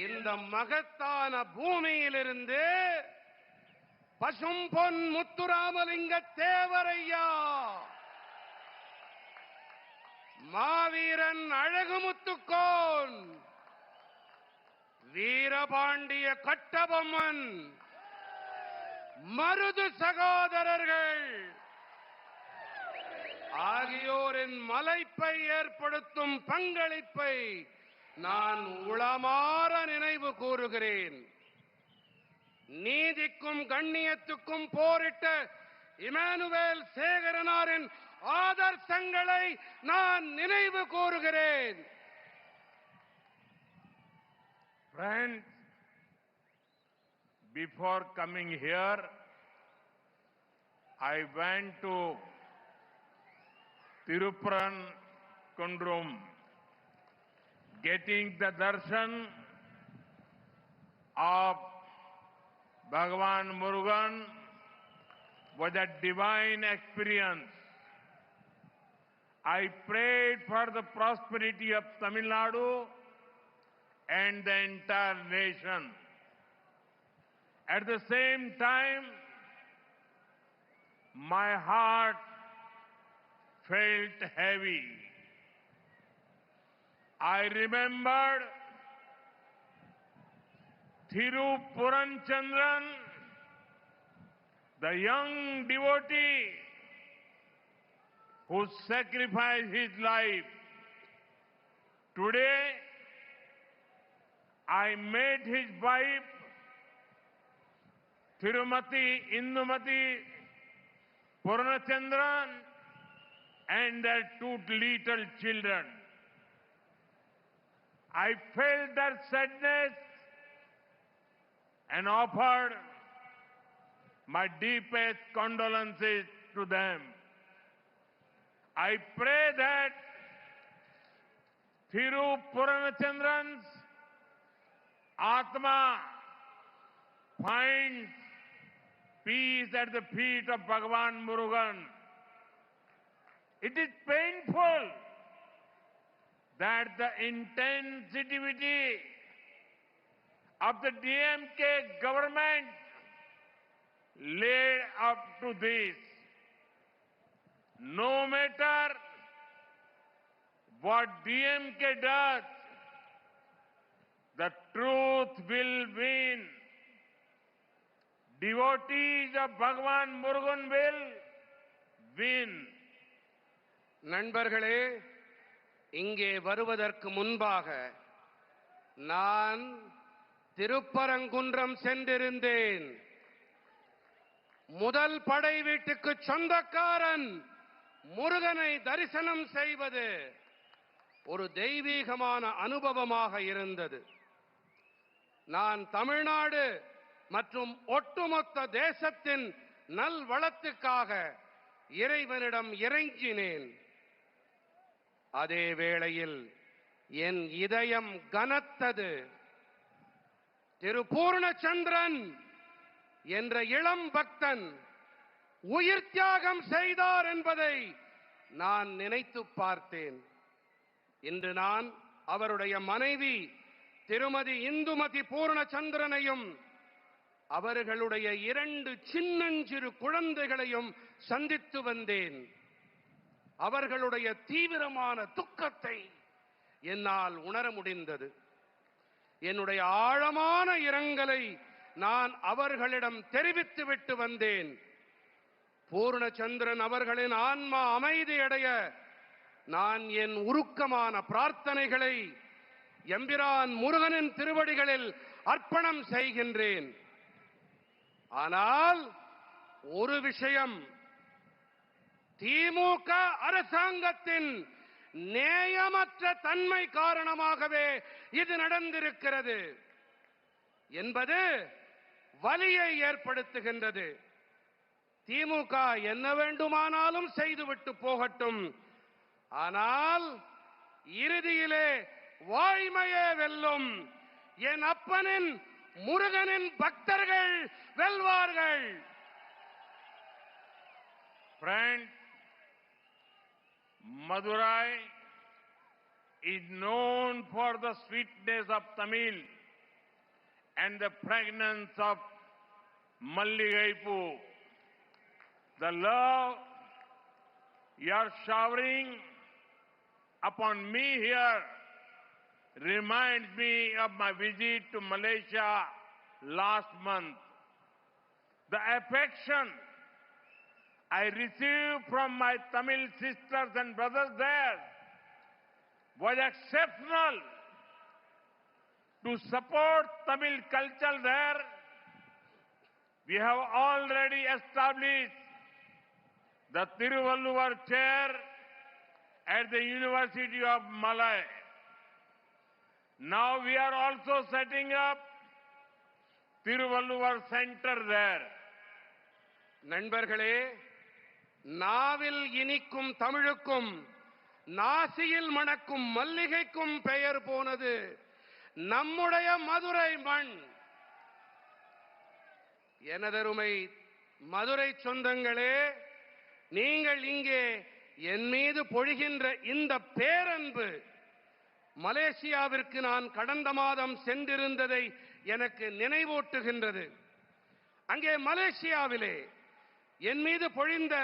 இந்த மகத்தான பூமியிலிருந்து பசும்பொன் முத்துராமலிங்க தேவரையா, மாவீரன் அழகுமுத்துக்கோன், வீரபாண்டிய கட்டபொம்மன், மருது சகோதரர்கள் ஆகியோரின் மலைப்பை ஏற்படுத்தும் பங்களிப்பை நான் உளமாற நினைவு கூறுகிறேன். நீதிக்கும் கண்ணியத்துக்கும் போரிட்ட இமானுவேல் சேகரனாரின் ஆதர்சங்களை நான் நினைவு கூறுகிறேன். Friends, before coming here, I went to Tirupurankundrum, getting the darshan of Bhagavan Murugan was a divine experience. I prayed for the prosperity of Tamil Nadu and the entire nation. At the same time, my heart felt heavy. I remembered Thirupuranandran, the young devotee who sacrificed his life. Today, I met his wife, Tirumati Indumati Purnachandran, and their two little children. I felt their sadness and offered my deepest condolences to them. I pray that Thirupuranachandran's Atma finds peace at the feet of Bhagavan Murugan. It is painful that the insensitivity of the DMK government led up to this. No matter what DMK does, the truth will win. Devotees of Bhagavan Murugan will win. நண்பர்களே, இங்கே வருவதற்கு முன்பாக நான் திருப்பரங்குன்றம் சென்றிருந்தேன். முதல் படை வீட்டுக்கு சொந்தக்காரன் முருகனை தரிசனம் செய்வது ஒரு தெய்வீகமான அனுபவமாக இருந்தது. நான் தமிழ்நாடு மற்றும் ஒட்டுமொத்த தேசத்தின் நல்வளத்துக்காக இறைவனிடம் இறைஞ்சினேன். அதே வேளையில் என் இதயம் கனத்தது. திருபூர்ணச்சந்திரன் என்ற இளம் பக்தன் உயிர் தியாகம் செய்தார் என்பதை நான் நினைத்து பார்த்தேன். இன்று நான் அவருடைய மனைவி திருமதி இந்துமதி பூர்ணச்சந்திரனையும் அவர்களுடைய 2 சின்னஞ்சிறு குழந்தைகளையும் சந்தித்து வந்தேன். அவர்களுடைய தீவிரமான துக்கத்தை என்னால் உணர முடிந்தது. என்னுடைய ஆழமான இரங்கலை நான் அவர்களிடம் தெரிவித்துவிட்டு வந்தேன். பூர்ணச்சந்திரன் அவர்களின் ஆன்மா அமைதியடைய நான் என் உருக்கமான பிரார்த்தனைகளை எம்பிரான் முருகனின் திருவடிகளில் அர்ப்பணம் செய்கின்றேன். ஆனால் ஒரு விஷயம், திமுக அரசாங்கத்தின் நேயமற்ற தன்மை காரணமாகவே இது நடந்திருக்கிறது. என்பது வலியை ஏற்படுத்துகின்றது. திமுக என்ன வேண்டுமானாலும் செய்துவிட்டு போகட்டும், ஆனால் இறுதியிலே வாய்மையே வெல்லும். என் அப்பனின் முருகனின் பக்தர்கள் வெல்வார்கள். Friends, Madurai is known for the sweetness of Tamil and the fragrance of Malligaipu. The love you are showering upon me here reminds me of my visit to Malaysia last month. The affection I received from my Tamil sisters and brothers there was exceptional. To support Tamil culture there, we have already established the Tiruvalluvar chair at the University of Malay. Now we are also setting up Tiruvalluvar Center there. நண்பர்களே, நாவில் இனிக்கும் தமிழுக்கும் நாசியில் மணக்கும் மல்லிகைக்கும் பெயர் போனது நம்முடைய மதுரை மண். எனதருமை மதுரை சொந்தங்களே, நீங்கள் இங்கே என் மீது பொழிகின்ற இந்த பேரன்பு மலேசியாவிற்கு நான் கடந்த மாதம் சென்றிருந்ததை எனக்கு நினைவூட்டுகின்றது. அங்கே மலேசியாவிலே என் மீது பொழிந்த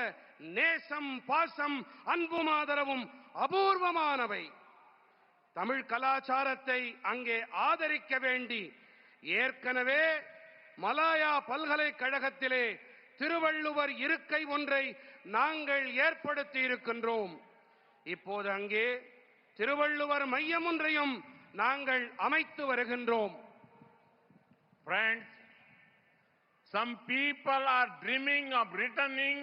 நேசம், பாசம், அன்பும் ஆதரவும் அபூர்வமானவை. தமிழ் கலாச்சாரத்தை அங்கே ஆதரிக்க வேண்டி ஏற்கனவே மலாயா பல்கலைக்கழகத்திலே திருவள்ளுவர் இருக்கை ஒன்றை நாங்கள் ஏற்படுத்தி இருக்கின்றோம். இப்போது அங்கே திருவள்ளுவர் மையம் ஒன்றையும் நாங்கள் அமைத்து வருகின்றோம். Friends, some people are dreaming of returning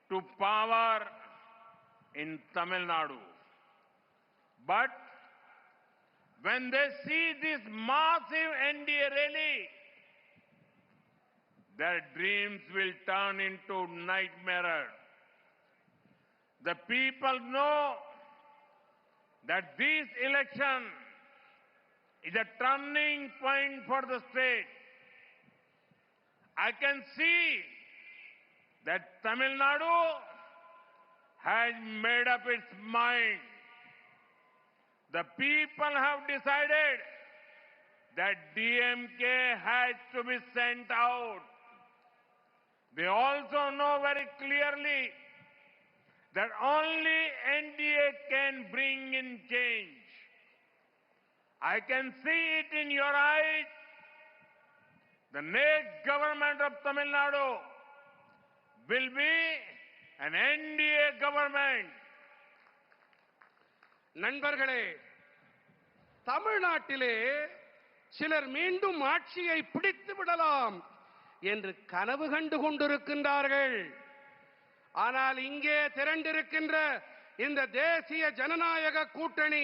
to power in Tamil Nadu. But when they see this massive NDA rally, their dreams will turn into nightmares. The people know that this election is a turning point for the state. I can see that Tamil Nadu has made up its mind. The people have decided that DMK has to be sent out. They also know very clearly that only NDA can bring in change. I can see it in your eyes. The next government of Tamil Nadu will be an NDA government. நண்பர்களே, தமிழ்நாட்டிலே சிலர் மீண்டும் ஆட்சியை பிடித்து விடலாம் என்று கனவு கண்டு கொண்டிருக்கின்றார்கள். ஆனால் இங்கே திரண்டிருக்கின்ற இந்த தேசிய ஜனநாயக கூட்டணி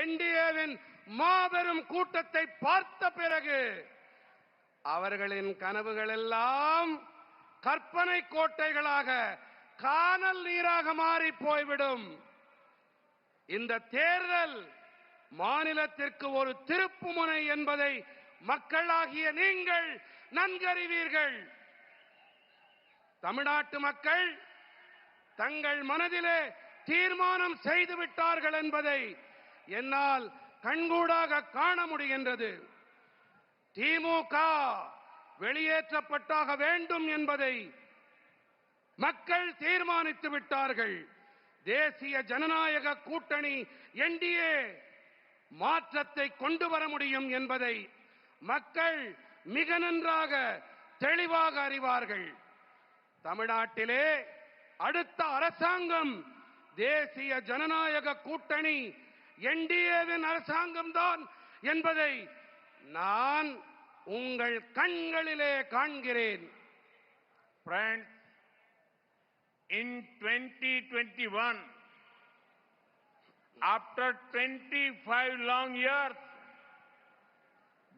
என்டிஏவின் மாபெரும் கூட்டத்தை பார்த்த பிறகு அவர்களின் கனவுகள் எல்லாம் கற்பனை கோட்டைகளாக, கானல் நீராக மாறி போய்விடும். இந்த தேர்தல் மாநிலத்திற்கு ஒரு திருப்புமுனை என்பதை மக்களாகிய நீங்கள் நன்கறிவீர்கள். தமிழ்நாட்டு மக்கள் தங்கள் மனதிலே தீர்மானம் செய்து விட்டார்கள் என்பதை என்னால் கண்கூடாக காண முடிகின்றது. திமுக வெளியேற்றப்பட்டாக வேண்டும் என்பதை மக்கள் தீர்மானித்து விட்டார்கள். தேசிய ஜனநாயக கூட்டணி என்டிஏ மாற்றத்தை கொண்டு வர முடியும் என்பதை மக்கள் மிக நன்றாக தெளிவாக அறிவார்கள். தமிழ்நாட்டிலே அடுத்த அரசாங்கம் தேசிய ஜனநாயக கூட்டணி என்டிஏவின் அரசாங்கம்தான் என்பதை நான் உங்கள் கண்களிலே காண்கிறேன். Friends, in 2021, after 25 long years,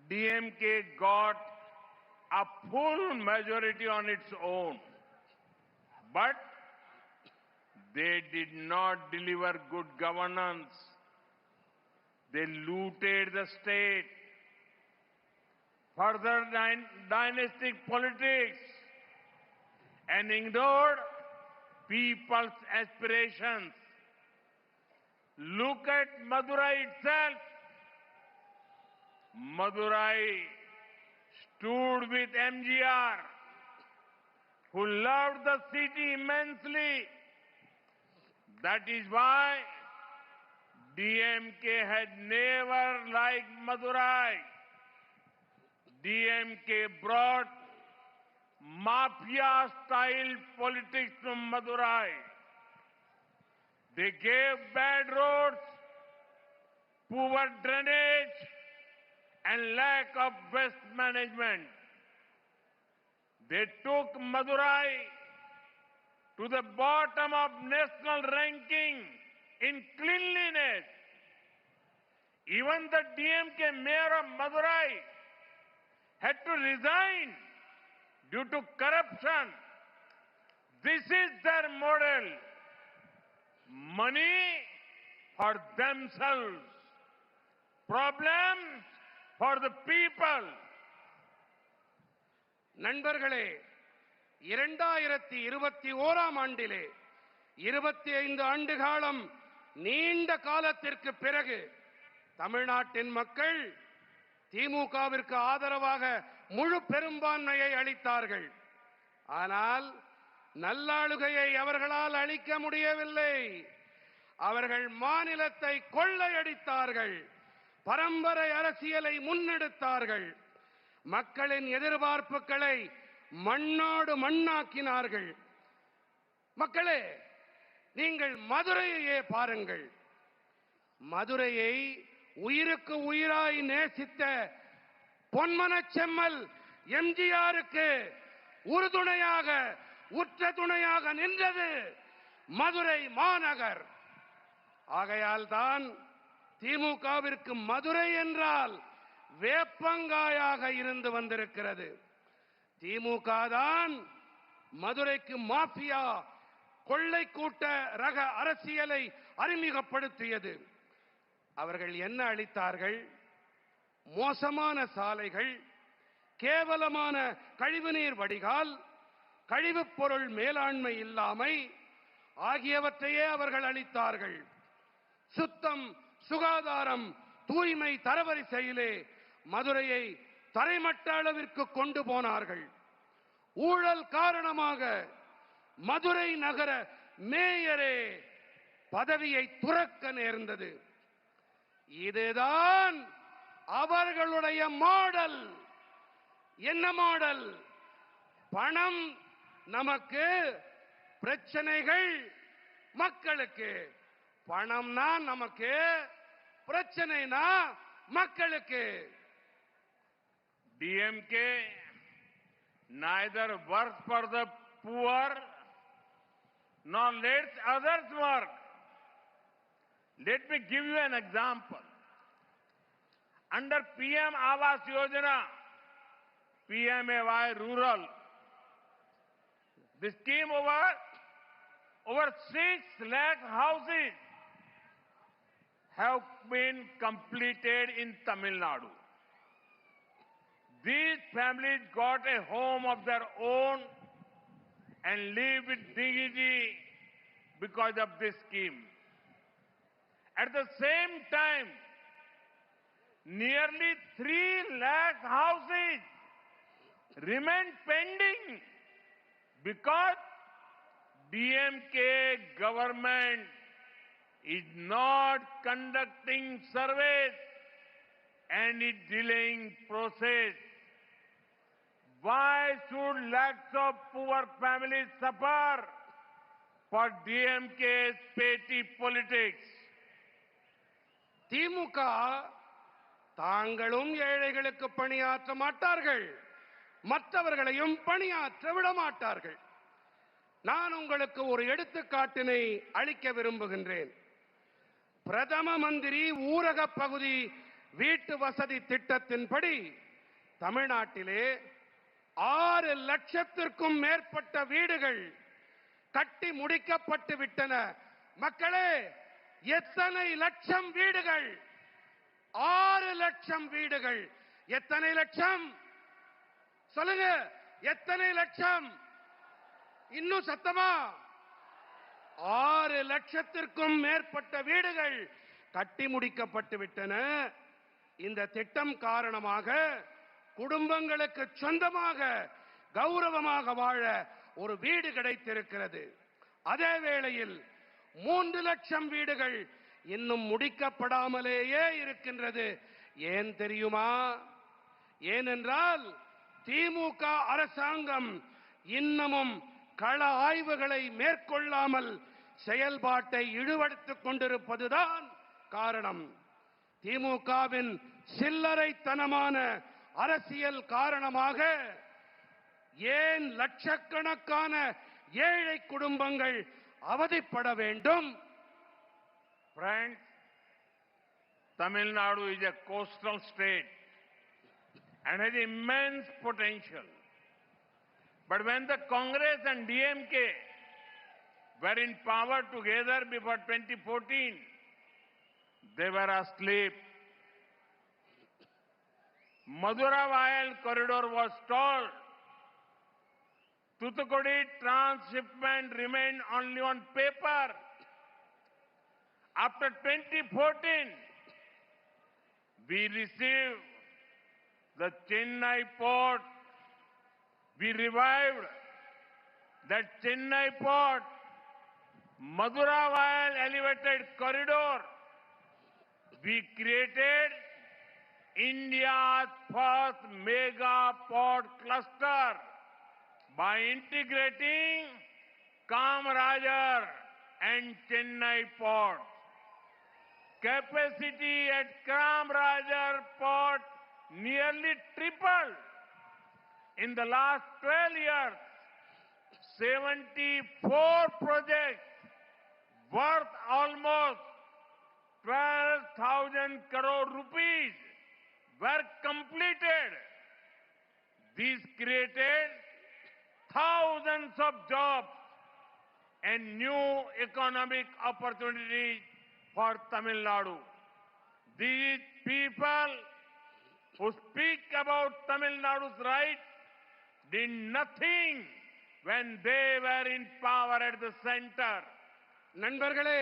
DMK got a full majority on its own, but they did not deliver good governance. They looted the state, further dynastic politics, and ignored people's aspirations. Look at Madurai itself. Madurai stood with MGR, who loved the city immensely. That is why DMK had never liked Madurai. DMK brought mafia-style politics to Madurai. They gave bad roads, poor drainage, and lack of waste management. They took Madurai to the bottom of national ranking in cleanliness. Even the DMK mayor of Madurai had to resign due to corruption. This is their model. Money for themselves. Problems for the people. நண்பர்களே, 2021 ஆண்டிலே 25 ஆண்டு காலம் நீண்ட காலத்திற்கு பிறகு தமிழ்நாட்டின் மக்கள் திமுகவிற்கு ஆதரவாக முழு பெரும்பான்மையை அளித்தார்கள். ஆனால் நல்லாளுகையை அவர்களால் அளிக்க முடியவில்லை. அவர்கள் மாநிலத்தை கொள்ளையடித்தார்கள், பரம்பரை அரசியலை முன்னெடுத்தார்கள், மக்களின் எதிர்பார்ப்புகளை மண்ணோடு மண்ணாக்கினார்கள். மக்களே, நீங்கள் மதுரையையே பாருங்கள். மதுரையை உயிருக்கு உயிராய் நேசித்த பொன்மனச் செம்மல் எம்ஜிஆருக்கு உறுதுணையாக உற்ற துணையாக நின்றது மதுரை மாநகர். ஆகையால் தான் திமுகவிற்கு மதுரை என்றால் வேப்பங்காயாக இருந்து வந்திருக்கிறது. திமுக தான் மதுரைக்கு மாஃபியா கொள்ளை கூட்ட ரக அரசியலை அறிமுகப்படுத்தியது. அவர்கள் என்ன அளித்தார்கள்? மோசமான சாலைகள், கேவலமான கழிவுநீர் வடிகால், கழிவுப் பொருள் மேலாண்மை இல்லாமை ஆகியவற்றையே அவர்கள் அளித்தார்கள். சுத்தம், சுகாதாரம், தூய்மை தரவரிசையிலே மதுரையை தரைமட்ட அளவிற்கு கொண்டு போனார்கள். ஊழல் காரணமாக மதுரை நகர மேயரே பதவியை துறக்க நேர்ந்தது. இதுதான் அவர்களுடைய மாடல். என்ன மாடல்? பணம் நமக்கு, பிரச்சனைகள் மக்களுக்கு. பணம்னா நமக்கு, பிரச்சனைனா மக்களுக்கு. DMK neither works for the poor nor lets others work. Let me give you an example. Under PM Awas Yojana, PMAY Rural, the scheme over 6 lakh houses have been completed in Tamil Nadu. These families got a home of their own and live with dignity because of this scheme. At the same time, nearly 3 lakh houses remain pending because DMK government is not conducting surveys and is delaying process. Why should lakhs of poor families suffer for DMK's petty politics? திமுக தாங்களும் ஏழைகளுக்கு பணியாற்ற மாட்டார்கள், மற்றவர்களையும் பணியாற்ற விட மாட்டார்கள். நான் உங்களுக்கு ஒரு எடுத்துக்காட்டினை அளிக்க விரும்புகின்றேன். பிரதம மந்திரி ஊரக பகுதி வீட்டு வசதி திட்டத்தின்படி தமிழ்நாட்டிலே 6 லட்சத்திற்கும் மேற்பட்ட வீடுகள் கட்டி முடிக்கப்பட்டு விட்டன. மக்களே, எத்தனை லட்சம் வீடுகள்? 6 லட்சம் வீடுகள். எத்தனை லட்சம் சொல்லுங்க? எத்தனை லட்சம்? இன்னும் சத்தமா? 6 லட்சத்திற்கும் மேற்பட்ட வீடுகள் கட்டி முடிக்கப்பட்டு விட்டன. இந்த திட்டம் காரணமாக குடும்பங்களுக்கு சொந்தமாக கௌரவமாக வாழ ஒரு வீடு கிடைத்திருக்கிறது. அதே வேளையில் 3 லட்சம் வீடுகள் இன்னும் முடிக்கப்படாமலேயே இருக்கின்றது. ஏன் தெரியுமா? ஏனென்றால் திமுக அரசாங்கம் இன்னமும் கள ஆய்வுகளை மேற்கொள்ளாமல் செயல்பாட்டை இழுவெடுத்துக் கொண்டிருப்பதுதான் காரணம். திமுகவின் சில்லறைத்தனமான அரசியல் காரணமாக ஏன் லட்சக்கணக்கான ஏழை குடும்பங்கள் அவதிப்பட வேண்டும்? Friends, Tamil Nadu is a coastal state and has immense potential. But when the Congress and DMK were in power together before 2014, they were asleep. Madura-Vayal corridor was stalled. Thoothukudi transshipment remained only on paper. After 2014, we received the Chennai port. We revived that Chennai port, Madura-Vayal elevated corridor. We created India's first mega port cluster by integrating Kamarajar and Chennai port. Capacity at Kamarajar port nearly tripled. In the last 12 years, 74 projects worth almost 12,000 crore rupees were completed. These created thousands of jobs and new economic opportunities for Tamil Nadu. These people who speak about Tamil Nadu's rights did nothing when they were in power at the center. நண்பர்களே,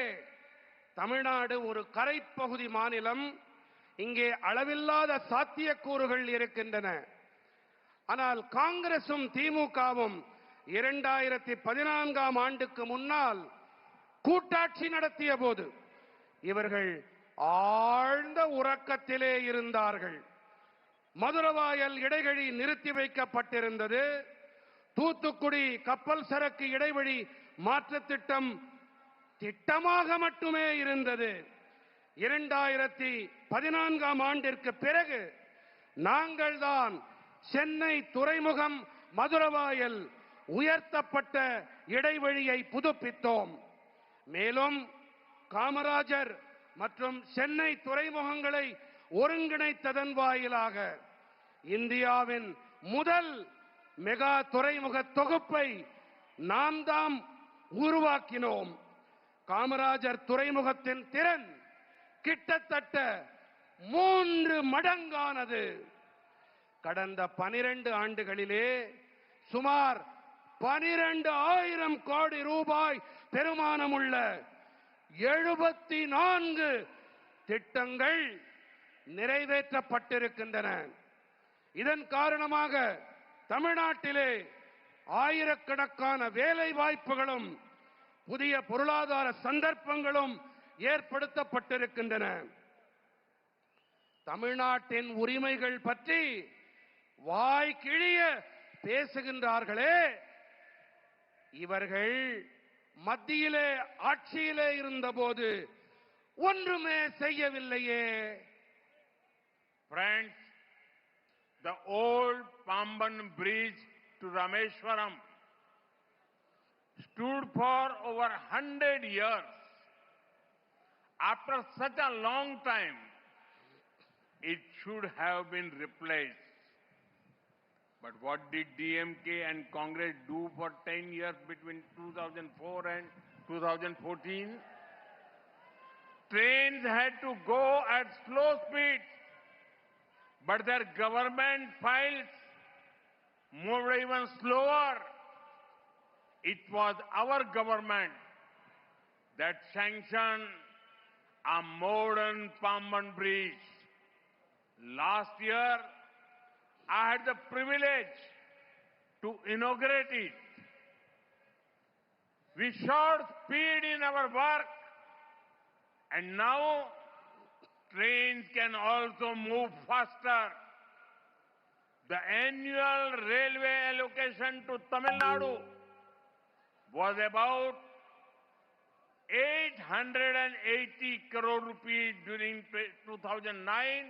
தமிழ்நாடு ஒரு கரைப்பகுதி மாநிலம். இங்கே அளவில்லாத சாத்தியக்கூறுகள் இருக்கின்றன. ஆனால் காங்கிரசும் திமுகவும் 2014ஆம் ஆண்டுக்கு முன்னால் கூட்டாட்சி நடத்திய போது இவர்கள் ஆழ்ந்த உறக்கத்திலே இருந்தார்கள். மதுரவாயல் இடைவழி நிறுத்தி வைக்கப்பட்டிருந்தது. தூத்துக்குடி கப்பல் சரக்கு இடைவழி மாற்று திட்டம் திட்டமாக மட்டுமே இருந்தது. 2014ஆம் ஆண்டிற்கு பிறகு நாங்கள் தான் சென்னை துறைமுகம் மதுரவாயல் உயர்த்தப்பட்ட இடைவழியை புதுப்பித்தோம். மேலும் காமராஜர் மற்றும் சென்னை துறைமுகங்களை ஒருங்கிணைத்ததன் வாயிலாக இந்தியாவின் முதல் மெகா துறைமுக தொகுப்பை நாம் தாம் உருவாக்கினோம். காமராஜர் துறைமுகத்தின் திறன் கிட்டத்தட்ட 3 மடங்கானது. கடந்த 12 ஆண்டுகளிலே சுமார் 12,000 கோடி ரூபாய் பெறுமானமுள்ள 74 திட்டங்கள் நிறைவேற்றப்பட்டிருக்கின்றன. இதன் காரணமாக தமிழ்நாட்டிலே ஆயிரக்கணக்கான வேலை வாய்ப்புகளும் புதிய பொருளாதார சந்தர்ப்பங்களும் ஏற்படுத்தப்பட்டிருக்கின்றன. தமிழ்நாட்டின் உரிமைகள் பற்றி வாய் கிழிய பேசுகின்றார்களே, இவர்கள் மத்தியிலே ஆட்சியிலே இருந்தபோது ஒன்றுமே செய்யவில்லையே. Friends, the old Pamban bridge to Rameshwaram stood for over 100 years. After such a long time, it should have been replaced. But what did DMK and Congress do for 10 years between 2004 and 2014? Trains had to go at slow speed, but their government files moved even slower. It was our government that sanctioned a modern Pamban bridge. Last year, I had the privilege to inaugurate it. We showed speed in our work, and now trains can also move faster. The annual railway allocation to Tamil Nadu was about 880 crore rupees during 2009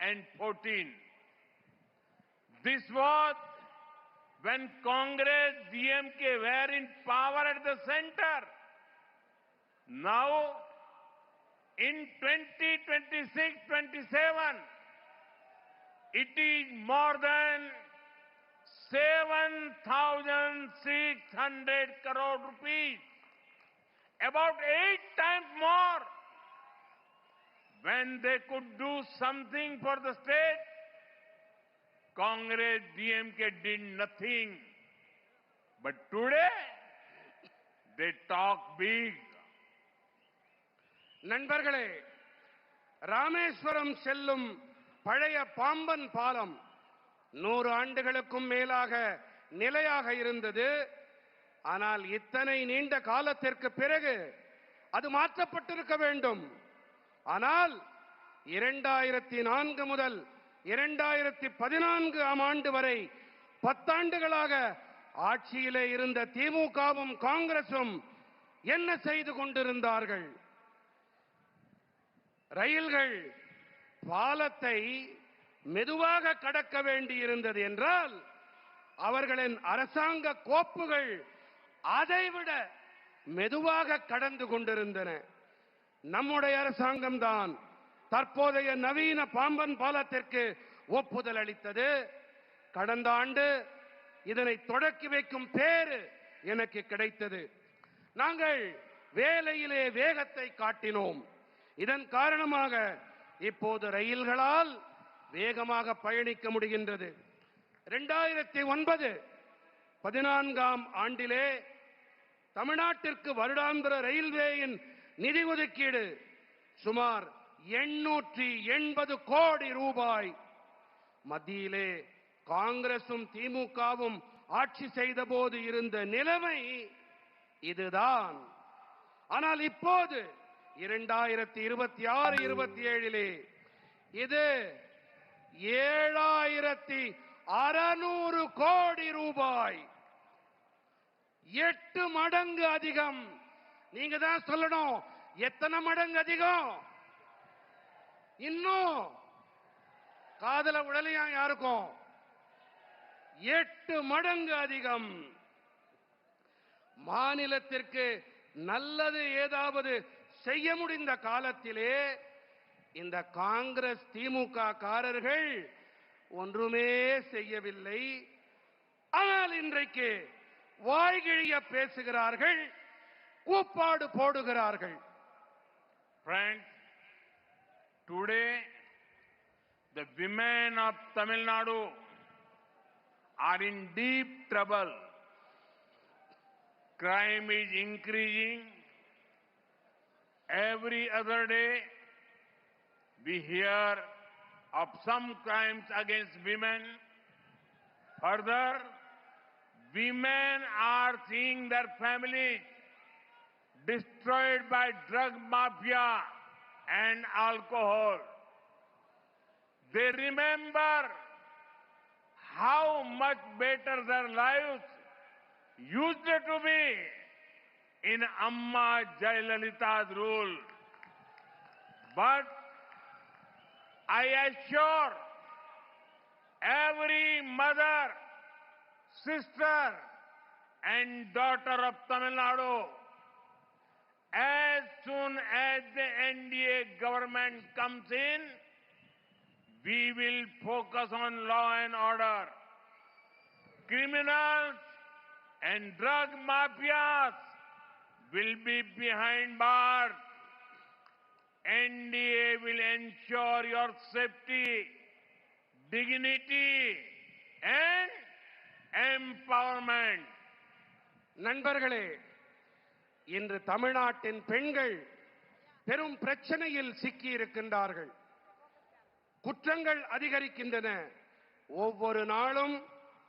and 14. This was when Congress, DMK were in power at the center. Now, in 2026-27, it is more than 7,600 crore rupees, about 8 times more. When they could do something for the state, Congress, DMK did nothing. But today, they talk big. நண்பர்களே, ராமேஸ்வரம் செல்லும் பழைய பாம்பன் பாலம் 100 ஆண்டுகளுக்கும் மேலாக நிலையாக இருந்தது. ஆனால் இத்தனை நீண்ட காலத்திற்கு பிறகு அது மாற்றப்பட்டிருக்க வேண்டும். ஆனால் 2004 முதல் 2014 ஆண்டு வரை 10 ஆண்டுகளாக ஆட்சியிலே இருந்த திமுகவும் காங்கிரசும் என்ன செய்து கொண்டிருந்தார்கள்? ரயில்கள் பாலத்தை மெதுவாக கடக்க வேண்டியிருந்தது என்றால் அவர்களின் அரசாங்க கோப்புகள் அதைவிட மெதுவாக கடந்து கொண்டிருந்தன. நம்முடைய அரசாங்கம்தான் தற்போதைய நவீன பாம்பன் பாலத்திற்கு ஒப்புதல் அளித்தது. கடந்த ஆண்டு இதனை தொடக்கி வைக்கும் பேறு எனக்கு கிடைத்தது. நாங்கள் வேலையிலே வேகத்தை காட்டினோம். இதன் காரணமாக இப்போது ரயில்களால் வேகமாக பயணிக்க முடிகின்றது. 2009-14 ஆண்டிலே தமிழ்நாட்டிற்கு வருடாந்திர ரயில்வேயின் நிதி ஒதுக்கீடு சுமார் 880 கோடி ரூபாய். மத்தியிலே காங்கிரசும் திமுகவும் ஆட்சி செய்த போது இருந்த நிலைமை இதுதான். ஆனால் இப்போது 2026-27 இது 7600 கோடி ரூபாய், 8 மடங்கு அதிகம். நீங்க தான் சொல்லணும், எத்தனை மடங்கு அதிகம்? இன்னும் காதல உடலையா யாருக்கும்? 8 மடங்கு அதிகம். மாநிலத்திற்கு நல்லது ஏதாவது செய்ய முடிந்த காலத்திலே இந்த காங்கிரஸ் திமுக காரர்கள் ஒன்றுமே செய்யவில்லை. ஆனால் இன்றைக்கு வாய்கிழிய பேசுகிறார்கள், கூப்பாடு போடுகிறார்கள். Friends, today the women of Tamil Nadu are in deep trouble. Crime is increasing. Every other day we hear of some crimes against women. Further, women are seeing their families destroyed by drug mafia and alcohol. They remember how much better their lives used to be in Amma Jayalalitha's rule. But I assure every mother, sister and daughter of Tamil Nadu, as soon as the NDA government comes in, We will focus on law and order. Criminals and drug mafias will be behind bars. NDA will ensure your safety, dignity and empowerment. நண்பர்களே, இன்று தமிழ்நாட்டின் பெண்கள் பெரும் பிரச்சனையில் சிக்கி இருக்கின்றார்கள். குற்றங்கள் அதிகரிக்கின்றன. ஒவ்வொரு நாளும்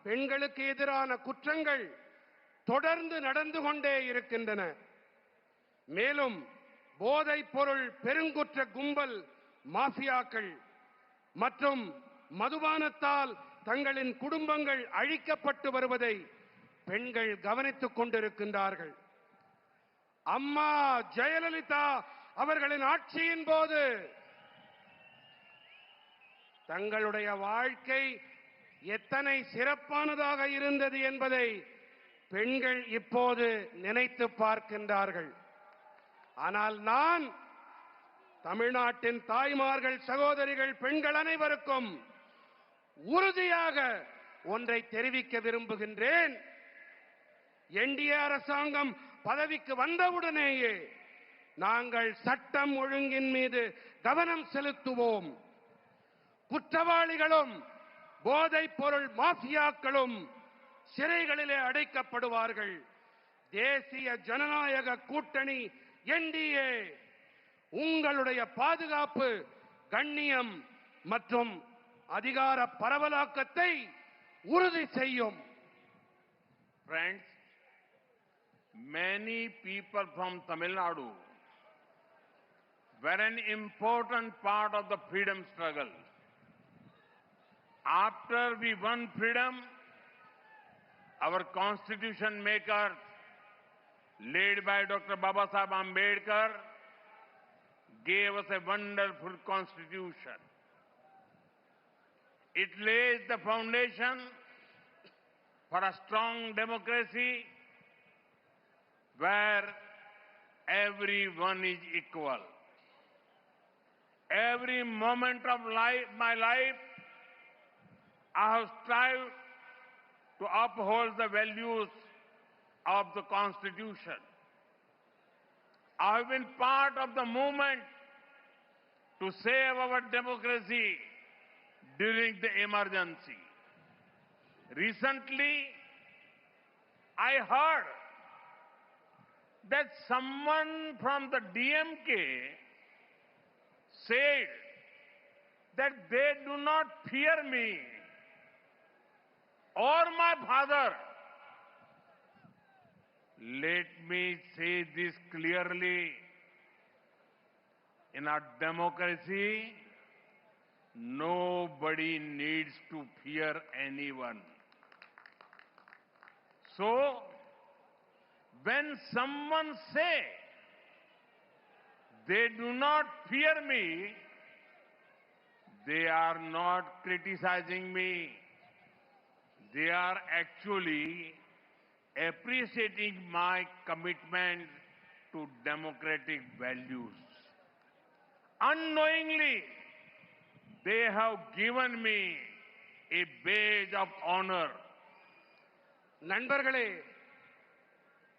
பெண்களுக்கு எதிரான குற்றங்கள் தொடர்ந்து நடந்து கொண்டே இருக்கின்றன. மேலும் போதைப் பொருள் பெருங்குற்ற கும்பல், மாஃபியாக்கள் மற்றும் மதுபானத்தால் தங்களின் குடும்பங்கள் அழிக்கப்பட்டு வருவதை பெண்கள் கவனித்துக் கொண்டிருக்கின்றார்கள். அம்மா ஜெயலலிதா அவர்களின் ஆட்சியின் போது தங்களுடைய வாழ்க்கை எத்தனை சிறப்பானதாக இருந்தது என்பதை பெண்கள் இப்போது நினைத்து பார்க்கின்றார்கள். ஆனால் நான் தமிழ்நாட்டின் தாய்மார்கள், சகோதரிகள், பெண்கள் அனைவருக்கும் உறுதியாக ஒன்றை தெரிவிக்க விரும்புகின்றேன். என்டிஏ அரசாங்கம் பதவிக்கு வந்தவுடனேயே நாங்கள் சட்டம் ஒழுங்கின் மீது கவனம் செலுத்துவோம். குற்றவாளிகளும் போதைப் பொருள் மாஃபியாக்களும் சிறைகளிலே அடைக்கப்படுவார்கள். தேசிய ஜனநாயக கூட்டணி என்டிஏ உங்களுடைய பாதுகாப்பு, கண்ணியம் மற்றும் அதிகார பரவலாக்கத்தை உறுதி செய்யும். Friends, many people from Tamil Nadu were an important part of the freedom struggle. After we won freedom, our constitution makers, led by Dr. Babasaheb Ambedkar, gave us a wonderful constitution. It lays the foundation for a strong democracy where everyone is equal. Every moment of my life, I have strived to uphold the values of the Constitution. I have been part of the movement to save our democracy during the emergency. Recently, I heard that someone from the DMK said that they do not fear me or my father. Let me say this clearly. In our democracy, nobody needs to fear anyone. So, when someone say they do not fear me, they are not criticizing me. They are actually appreciating my commitment to democratic values. Unknowingly, they have given me a badge of honor. நண்பர்களே,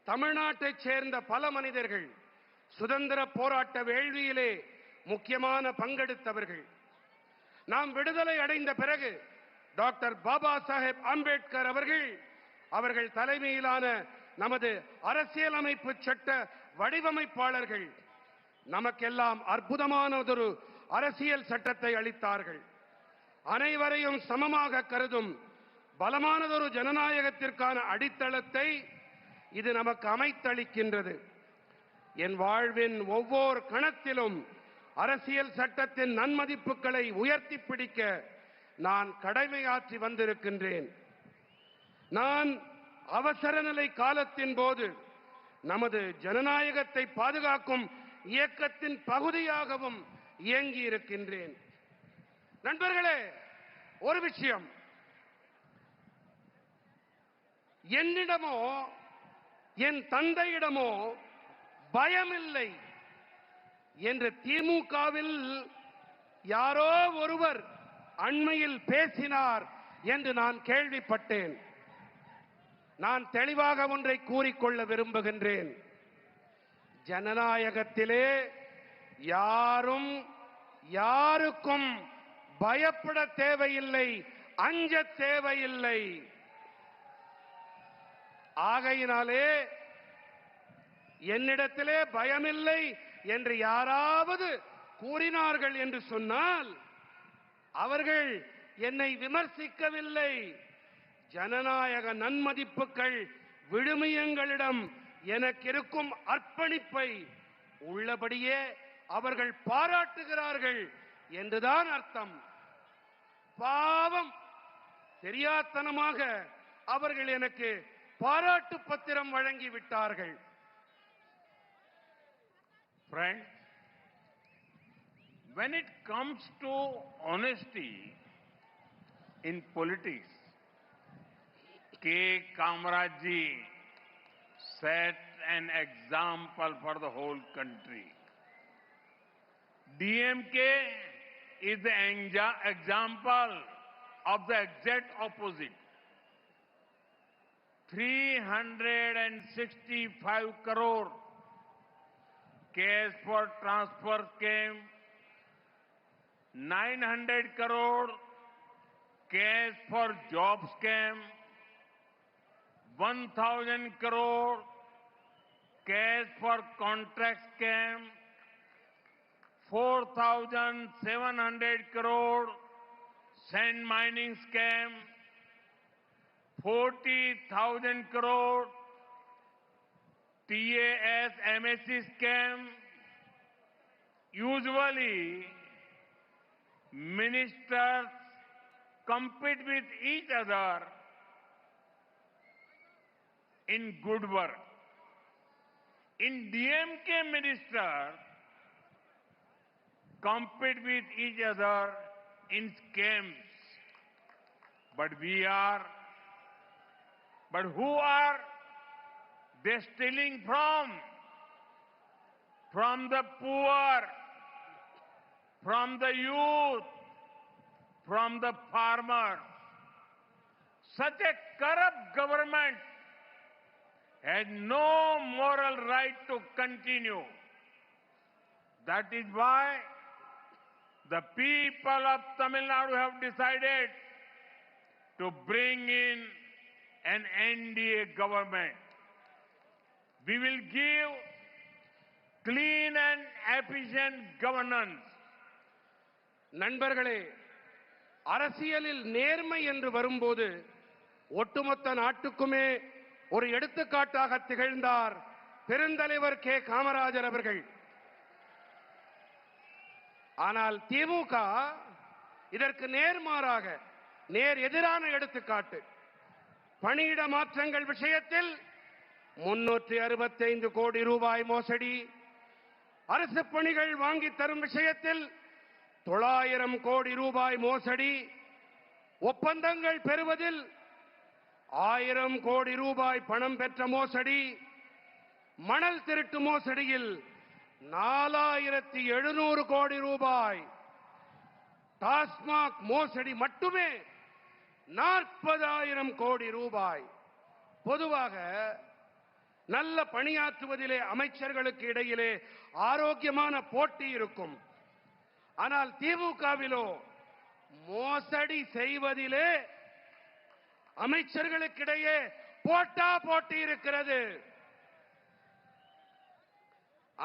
தமிழ்நாட்டைச் சேர்ந்த பல மனிதர்கள் சுதந்திர போராட்ட வேள்வியிலே முக்கியமான பங்கெடுத்தவர்கள். நாம் விடுதலை அடைந்த பிறகு டாக்டர் பாபா சாஹேப் அம்பேத்கர் அவர்கள் தலைமையிலான நமது அரசியலமைப்பு சட்ட வடிவமைப்பாளர்கள் நமக்கெல்லாம் அற்புதமானதொரு அரசியல் சட்டத்தை அளித்தார்கள். அனைவரையும் சமமாக கருதும் பலமானதொரு ஜனநாயகத்திற்கான அடித்தளத்தை இது நமக்கு அமைத்தளிக்கின்றது. என் வாழ்வின் ஒவ்வொரு கணத்திலும் அரசியல் சட்டத்தின் நன்மதிப்புகளை உயர்த்தி பிடிக்க நான் கடமையாற்றி வந்திருக்கின்றேன். நான் அவசர நிலை காலத்தின் போது நமது ஜனநாயகத்தை பாதுகாக்கும் இயக்கத்தின் பகுதியாகவும் இயங்கி இருக்கின்றேன். நண்பர்களே, ஒரு விஷயம், என்னிடமோ என் தந்தையிடமோ பயமில்லை என்று திமுகவில் யாரோ ஒருவர் அண்மையில் பேசினார் என்று நான் கேள்விப்பட்டேன். நான் தெளிவாக ஒன்றை கூறிக்கொள்ள விரும்புகின்றேன். ஜனநாயகத்திலே யாரும் யாருக்கும் பயப்பட தேவையில்லை, அஞ்ச தேவையில்லை. ஆகையினாலே என்னிடத்திலே பயமில்லை என்று யாராவது கூறினார்கள் என்று சொன்னால் அவர்கள் என்னை விமர்சிக்கவில்லை. ஜனநாயக நன்மதிப்புகள் விழுமியங்களிடம் எனக்கு இருக்கும் அர்ப்பணிப்பை உள்ளபடியே அவர்கள் பாராட்டுகிறார்கள் என்றுதான் அர்த்தம். பாவம், தெரியாத்தனமாக அவர்கள் எனக்கு பாராட்டு பத்திரம் வழங்கி விட்டார்கள். Friends, when it comes to honesty in politics, K. Kamaraj ji set an example for the whole country. DMK is the example of the exact opposite. 365 crore case for transfer came, 900 crore case for job scam, 1000 crore case for contract scam, 4,700 crore sand mining scam, 40,000 crore TAS MSc scam. Usually, ministers compete with each other in good work. In DMK, ministers compete with each other in scams. But who are they stealing from? From the poor, from the youth, from the farmers. Such a corrupt government has no moral right to continue. That is why the people of Tamil Nadu have decided to bring in an NDA government. We will give clean and efficient governance. நண்பர்களே, அரசியலில் நேர்மை என்று வரும்போது ஒட்டுமொத்த நாட்டுக்குமே ஒரு எடுத்துக்காட்டாக திகழ்ந்தார் பெருந்தலைவர் கே. காமராஜர் அவர்கள். ஆனால் திமுக இதற்கு நேர்மாறாக நேர் எதிரான எடுத்துக்காட்டு. பணியிட மாற்றங்கள் விஷயத்தில் 365 கோடி ரூபாய் மோசடி, அரசு பணிகள் வாங்கி தரும் விஷயத்தில் 900 கோடி ரூபாய் மோசடி, ஒப்பந்தங்கள் பெறுவதில் 1000 கோடி ரூபாய் பணம் பெற்ற மோசடி, மணல் திருட்டு மோசடியில் 4700 கோடி ரூபாய், டாஸ்மாக் மோசடி மட்டுமே 40,000 கோடி ரூபாய். பொதுவாக நல்ல பணியாற்றுவதிலே அமைச்சர்களுக்கு இடையிலே ஆரோக்கியமான போட்டி இருக்கும். ஆனால் திமுகவிலோ மோசடி செய்வதிலே அமைச்சர்களுக்கிடையே போட்டி இருக்கிறது.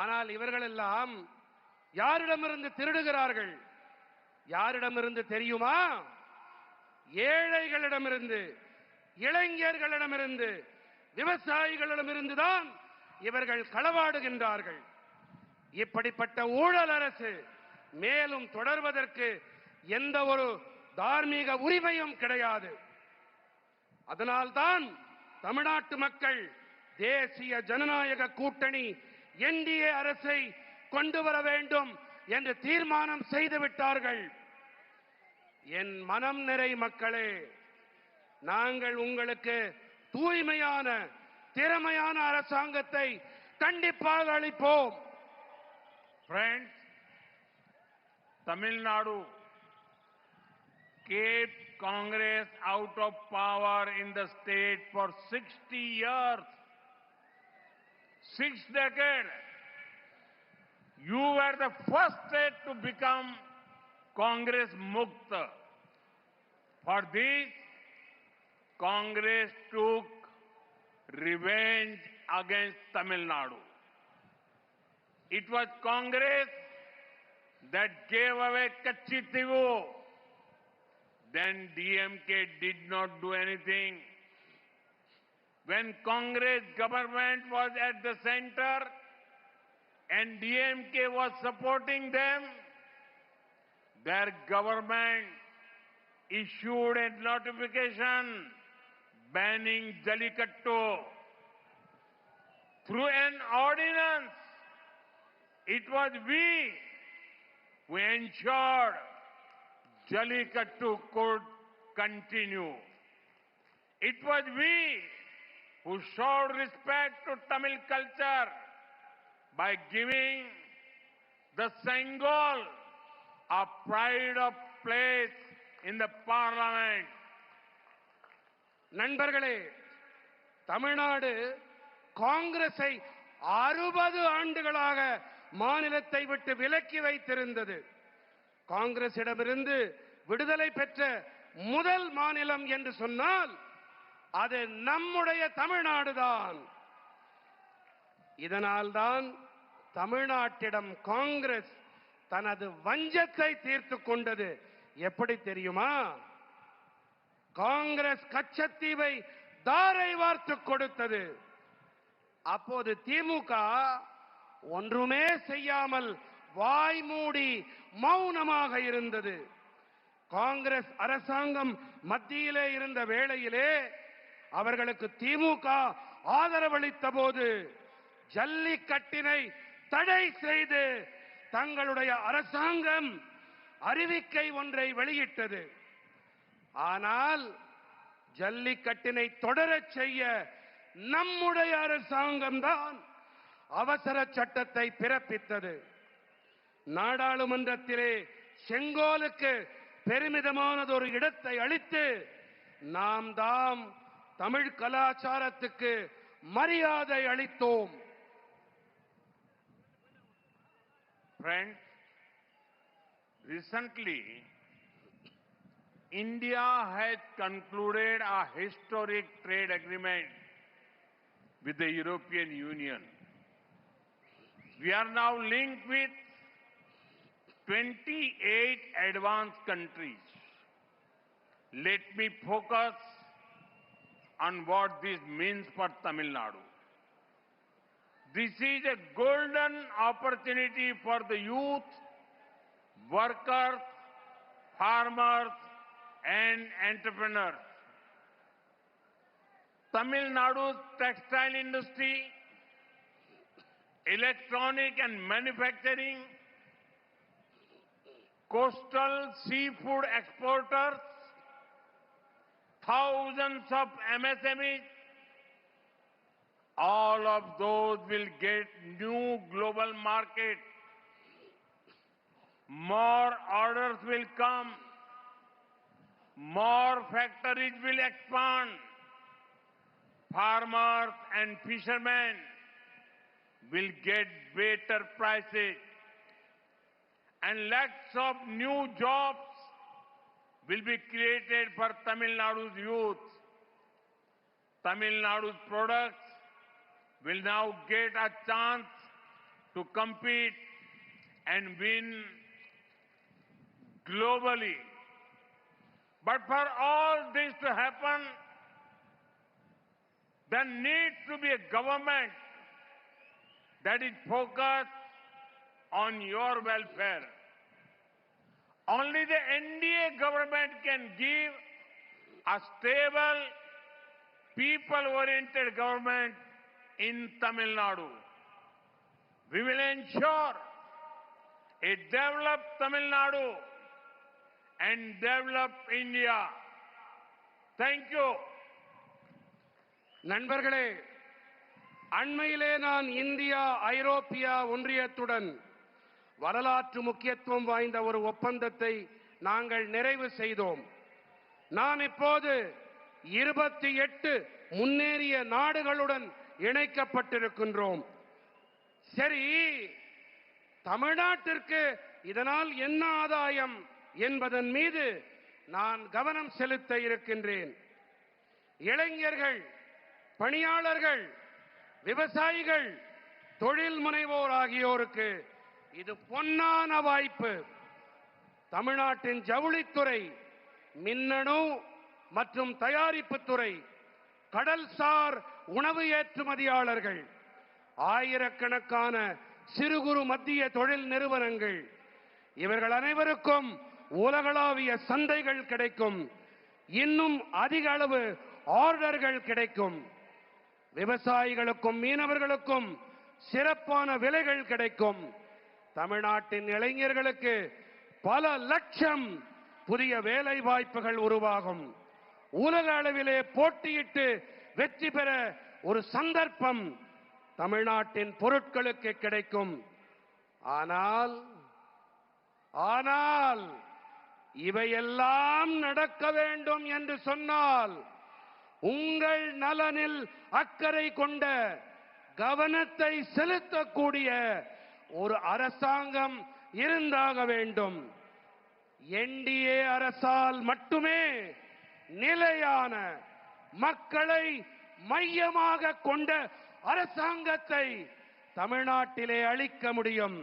ஆனால் இவர்களெல்லாம் யாரிடமிருந்து திருடுகிறார்கள்? யாரிடமிருந்து தெரியுமா? ஏழைகளிடமிருந்து, இளைஞர்களிடமிருந்து, விவசாயிகளிடமிருந்துதான் இவர்கள் களவாடுகின்றார்கள். இப்படிப்பட்ட ஊழல் அரசு மேலும் தொடர்வதற்கு எந்த ஒரு தார்மீக உரிமையும் கிடையாது. அதனால்தான் தமிழ்நாட்டு மக்கள் தேசிய ஜனநாயக கூட்டணி என்டிஏ அரசை கொண்டு வர வேண்டும் என்று தீர்மானம் செய்துவிட்டார்கள். என் மனம் நிறை மக்களே, நாங்கள் உங்களுக்கு தூய்மையான திறமையான அரசாங்கத்தை கண்டிப்பாக அளிப்போம். Friends, Tamil Nadu kept Congress out of power in the state for 60 years. 6 decades. You were the first state to become Congress Mukta. For this, Congress took revenge against Tamil Nadu. It was Congress that gave away Kachitivu. Then DMK did not do anything. When Congress government was at the center and DMK was supporting them, their government issued a notification banning Jallikattu. Through an ordinance, it was we who ensured Jallikattu could continue. It was we who showed respect to Tamil culture by giving the Sengol a pride of place in the parliament. நண்பர்களே, தமிழ்நாடு காங்கிரஸை 60 ஆண்டுகளாக மாநிலத்தை விட்டு விலக்கி வைத்திருந்தது. காங்கிரசிடமிருந்து விடுதலை பெற்ற முதல் மாநிலம் என்று சொன்னால் அது நம்முடைய தமிழ்நாடுதான். இதனால்தான் தமிழ்நாட்டிடம் காங்கிரஸ் தனது வஞ்சத்தை தீர்த்துக் கொண்டது. எப்படி தெரியுமா? காங்கிரஸ் கச்சத்தீவை தாரை வார்த்து கொடுத்தது. அப்போது திமுக ஒன்றுமே செய்யாமல் வாய் மூடி மௌனமாக இருந்தது. காங்கிரஸ் அரசாங்கம் மத்தியிலே இருந்த வேளையிலே அவர்களுக்கு திமுக ஆதரவளித்த போது ஜல்லிக்கட்டினை தடை செய்து தங்களுடைய அரசாங்கம் அறிவிக்கை ஒன்றை வெளியிட்டது. ஆனால் ஜல்லிக்கட்டினை தொடரச் செய்ய நம்முடைய அரசாங்கம் தான் அவசர சட்டத்தை பிறப்பித்தது. நாடாளுமன்றத்திலே செங்கோலுக்கு பெருமிதமானதொரு இடத்தை அளித்து நாம் தாம் தமிழ் கலாச்சாரத்துக்கு மரியாதை அளித்தோம். Friends, recently India has concluded a historic trade agreement with the European Union. We are now linked with 28 advanced countries. Let me focus on what this means for Tamil Nadu. This is a golden opportunity for the youth, workers, farmers, and entrepreneurs. Tamil Nadu's textile industry, electronic and manufacturing, coastal seafood exporters, thousands of MSMEs, all of those will get new global market. More orders will come. More factories will expand. Farmers and fishermen will get better prices. And lakhs of new jobs will be created for Tamil Nadu's youth. Tamil Nadu's products will now get a chance to compete and win globally. But for all this to happen, there needs to be a government that is focused on your welfare. Only the NDA government can give a stable, people-oriented government in Tamil Nadu. We will ensure a developed Tamil Nadu and developed India. Thank you. நண்பர்களே, அண்மையிலே நான் India ஐரோப்பிய ஒன்றியத்துடன் வரலாற்று முக்கியத்துவம் வாய்ந்த ஒரு ஒப்பந்தத்தை நாங்கள் நிறைவு செய்தோம். நான் இப்போது 28 முன்னேறிய நாடுகளுடன் இணைக்கப்பட்டிருக்கின்றோம். சரி, தமிழ்நாட்டிற்கு இதனால் என்ன ஆதாயம் என்பதன் மீது நான் கவனம் செலுத்த இருக்கின்றேன். இளைஞர்கள், பணியாளர்கள், விவசாயிகள், தொழில் முனைவோர் ஆகியோருக்கு இது பொன்னான வாய்ப்பு. தமிழ்நாட்டின் ஜவுளித்துறை, மின்னணு மற்றும் தயாரிப்பு துறை, கடல்சார் உணவு ஏற்றுமதியாளர்கள், ஆயிரக்கணக்கான சிறு குறு மத்திய தொழில் நிறுவனங்கள், இவர்கள் அனைவருக்கும் உலகளாவிய சந்தைகள் கிடைக்கும். இன்னும் அதிக அளவு ஆர்டர்கள் கிடைக்கும். விவசாயிகளுக்கும் மீனவர்களுக்கும் சிறப்பான விலைகள் கிடைக்கும். தமிழ்நாட்டின் இளைஞர்களுக்கு பல லட்சம் புதிய வேலை வாய்ப்புகள் உருவாகும். உலக அளவிலே போட்டியிட்டு வெற்றி பெற ஒரு சந்தர்ப்பம் தமிழ்நாட்டின் பொருட்களுக்கு கிடைக்கும். ஆனால் இவையெல்லாம் நடக்க வேண்டும் என்று சொன்னால் உங்கள் நலனில் அக்கறை கொண்ட, கவனத்தை செலுத்தக்கூடிய ஒரு அரசாங்கம் இருந்தாக வேண்டும். என்டிஏ அரசால் மட்டுமே நிலையான, மக்களை மையமாக கொண்ட அரசாங்கத்தை தமிழ்நாட்டிலே அளிக்க முடியும்.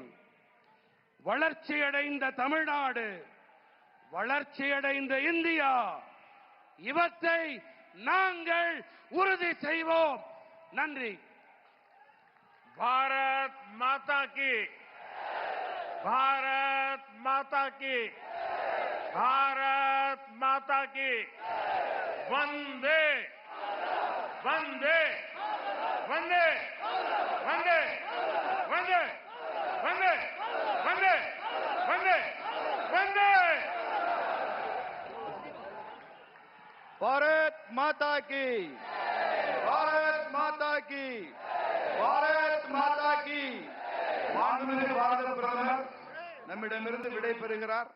வளர்ச்சியடைந்த தமிழ்நாடு, வளர்ச்சியடைந்த இந்தியா, இவற்றை நாங்கள் உறுதி செய்வோம். நன்றி. भारत माता की, भारत माता की, भारत माता की, वंदे वंदे वंदे वंदे वंदे वंदे वंदे वंदे वंदे। भारत माता की, भारत माता की, भारत माता की. மாண்புமிகு பாரத பிரதமர் நம்மிடமிருந்து விடை பெறுகிறார்.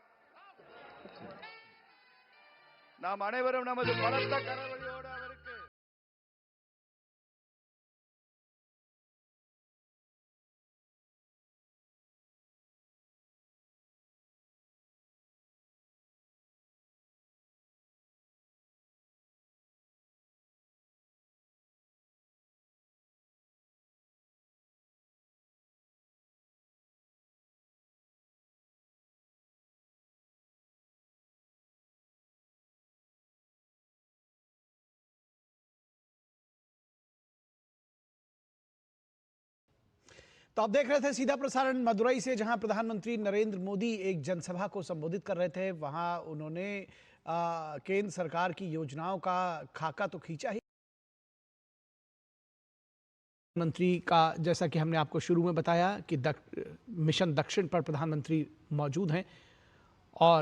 நாம் அனைவரும் நமது பலத்த கரவொலியோடு அவருக்கு तो आप देख रहे थे सीधा प्रसारण मदुरई से, जहां प्रधानमंत्री नरेंद्र मोदी एक जनसभा को संबोधित कर रहे थे। वहां उन्होंने केंद्र सरकार की योजनाओं का खाका तो खींचा ही। प्रधानमंत्री का, जैसा कि हमने आपको शुरू में बताया कि मिशन दक्षिण पर प्रधानमंत्री मौजूद हैं और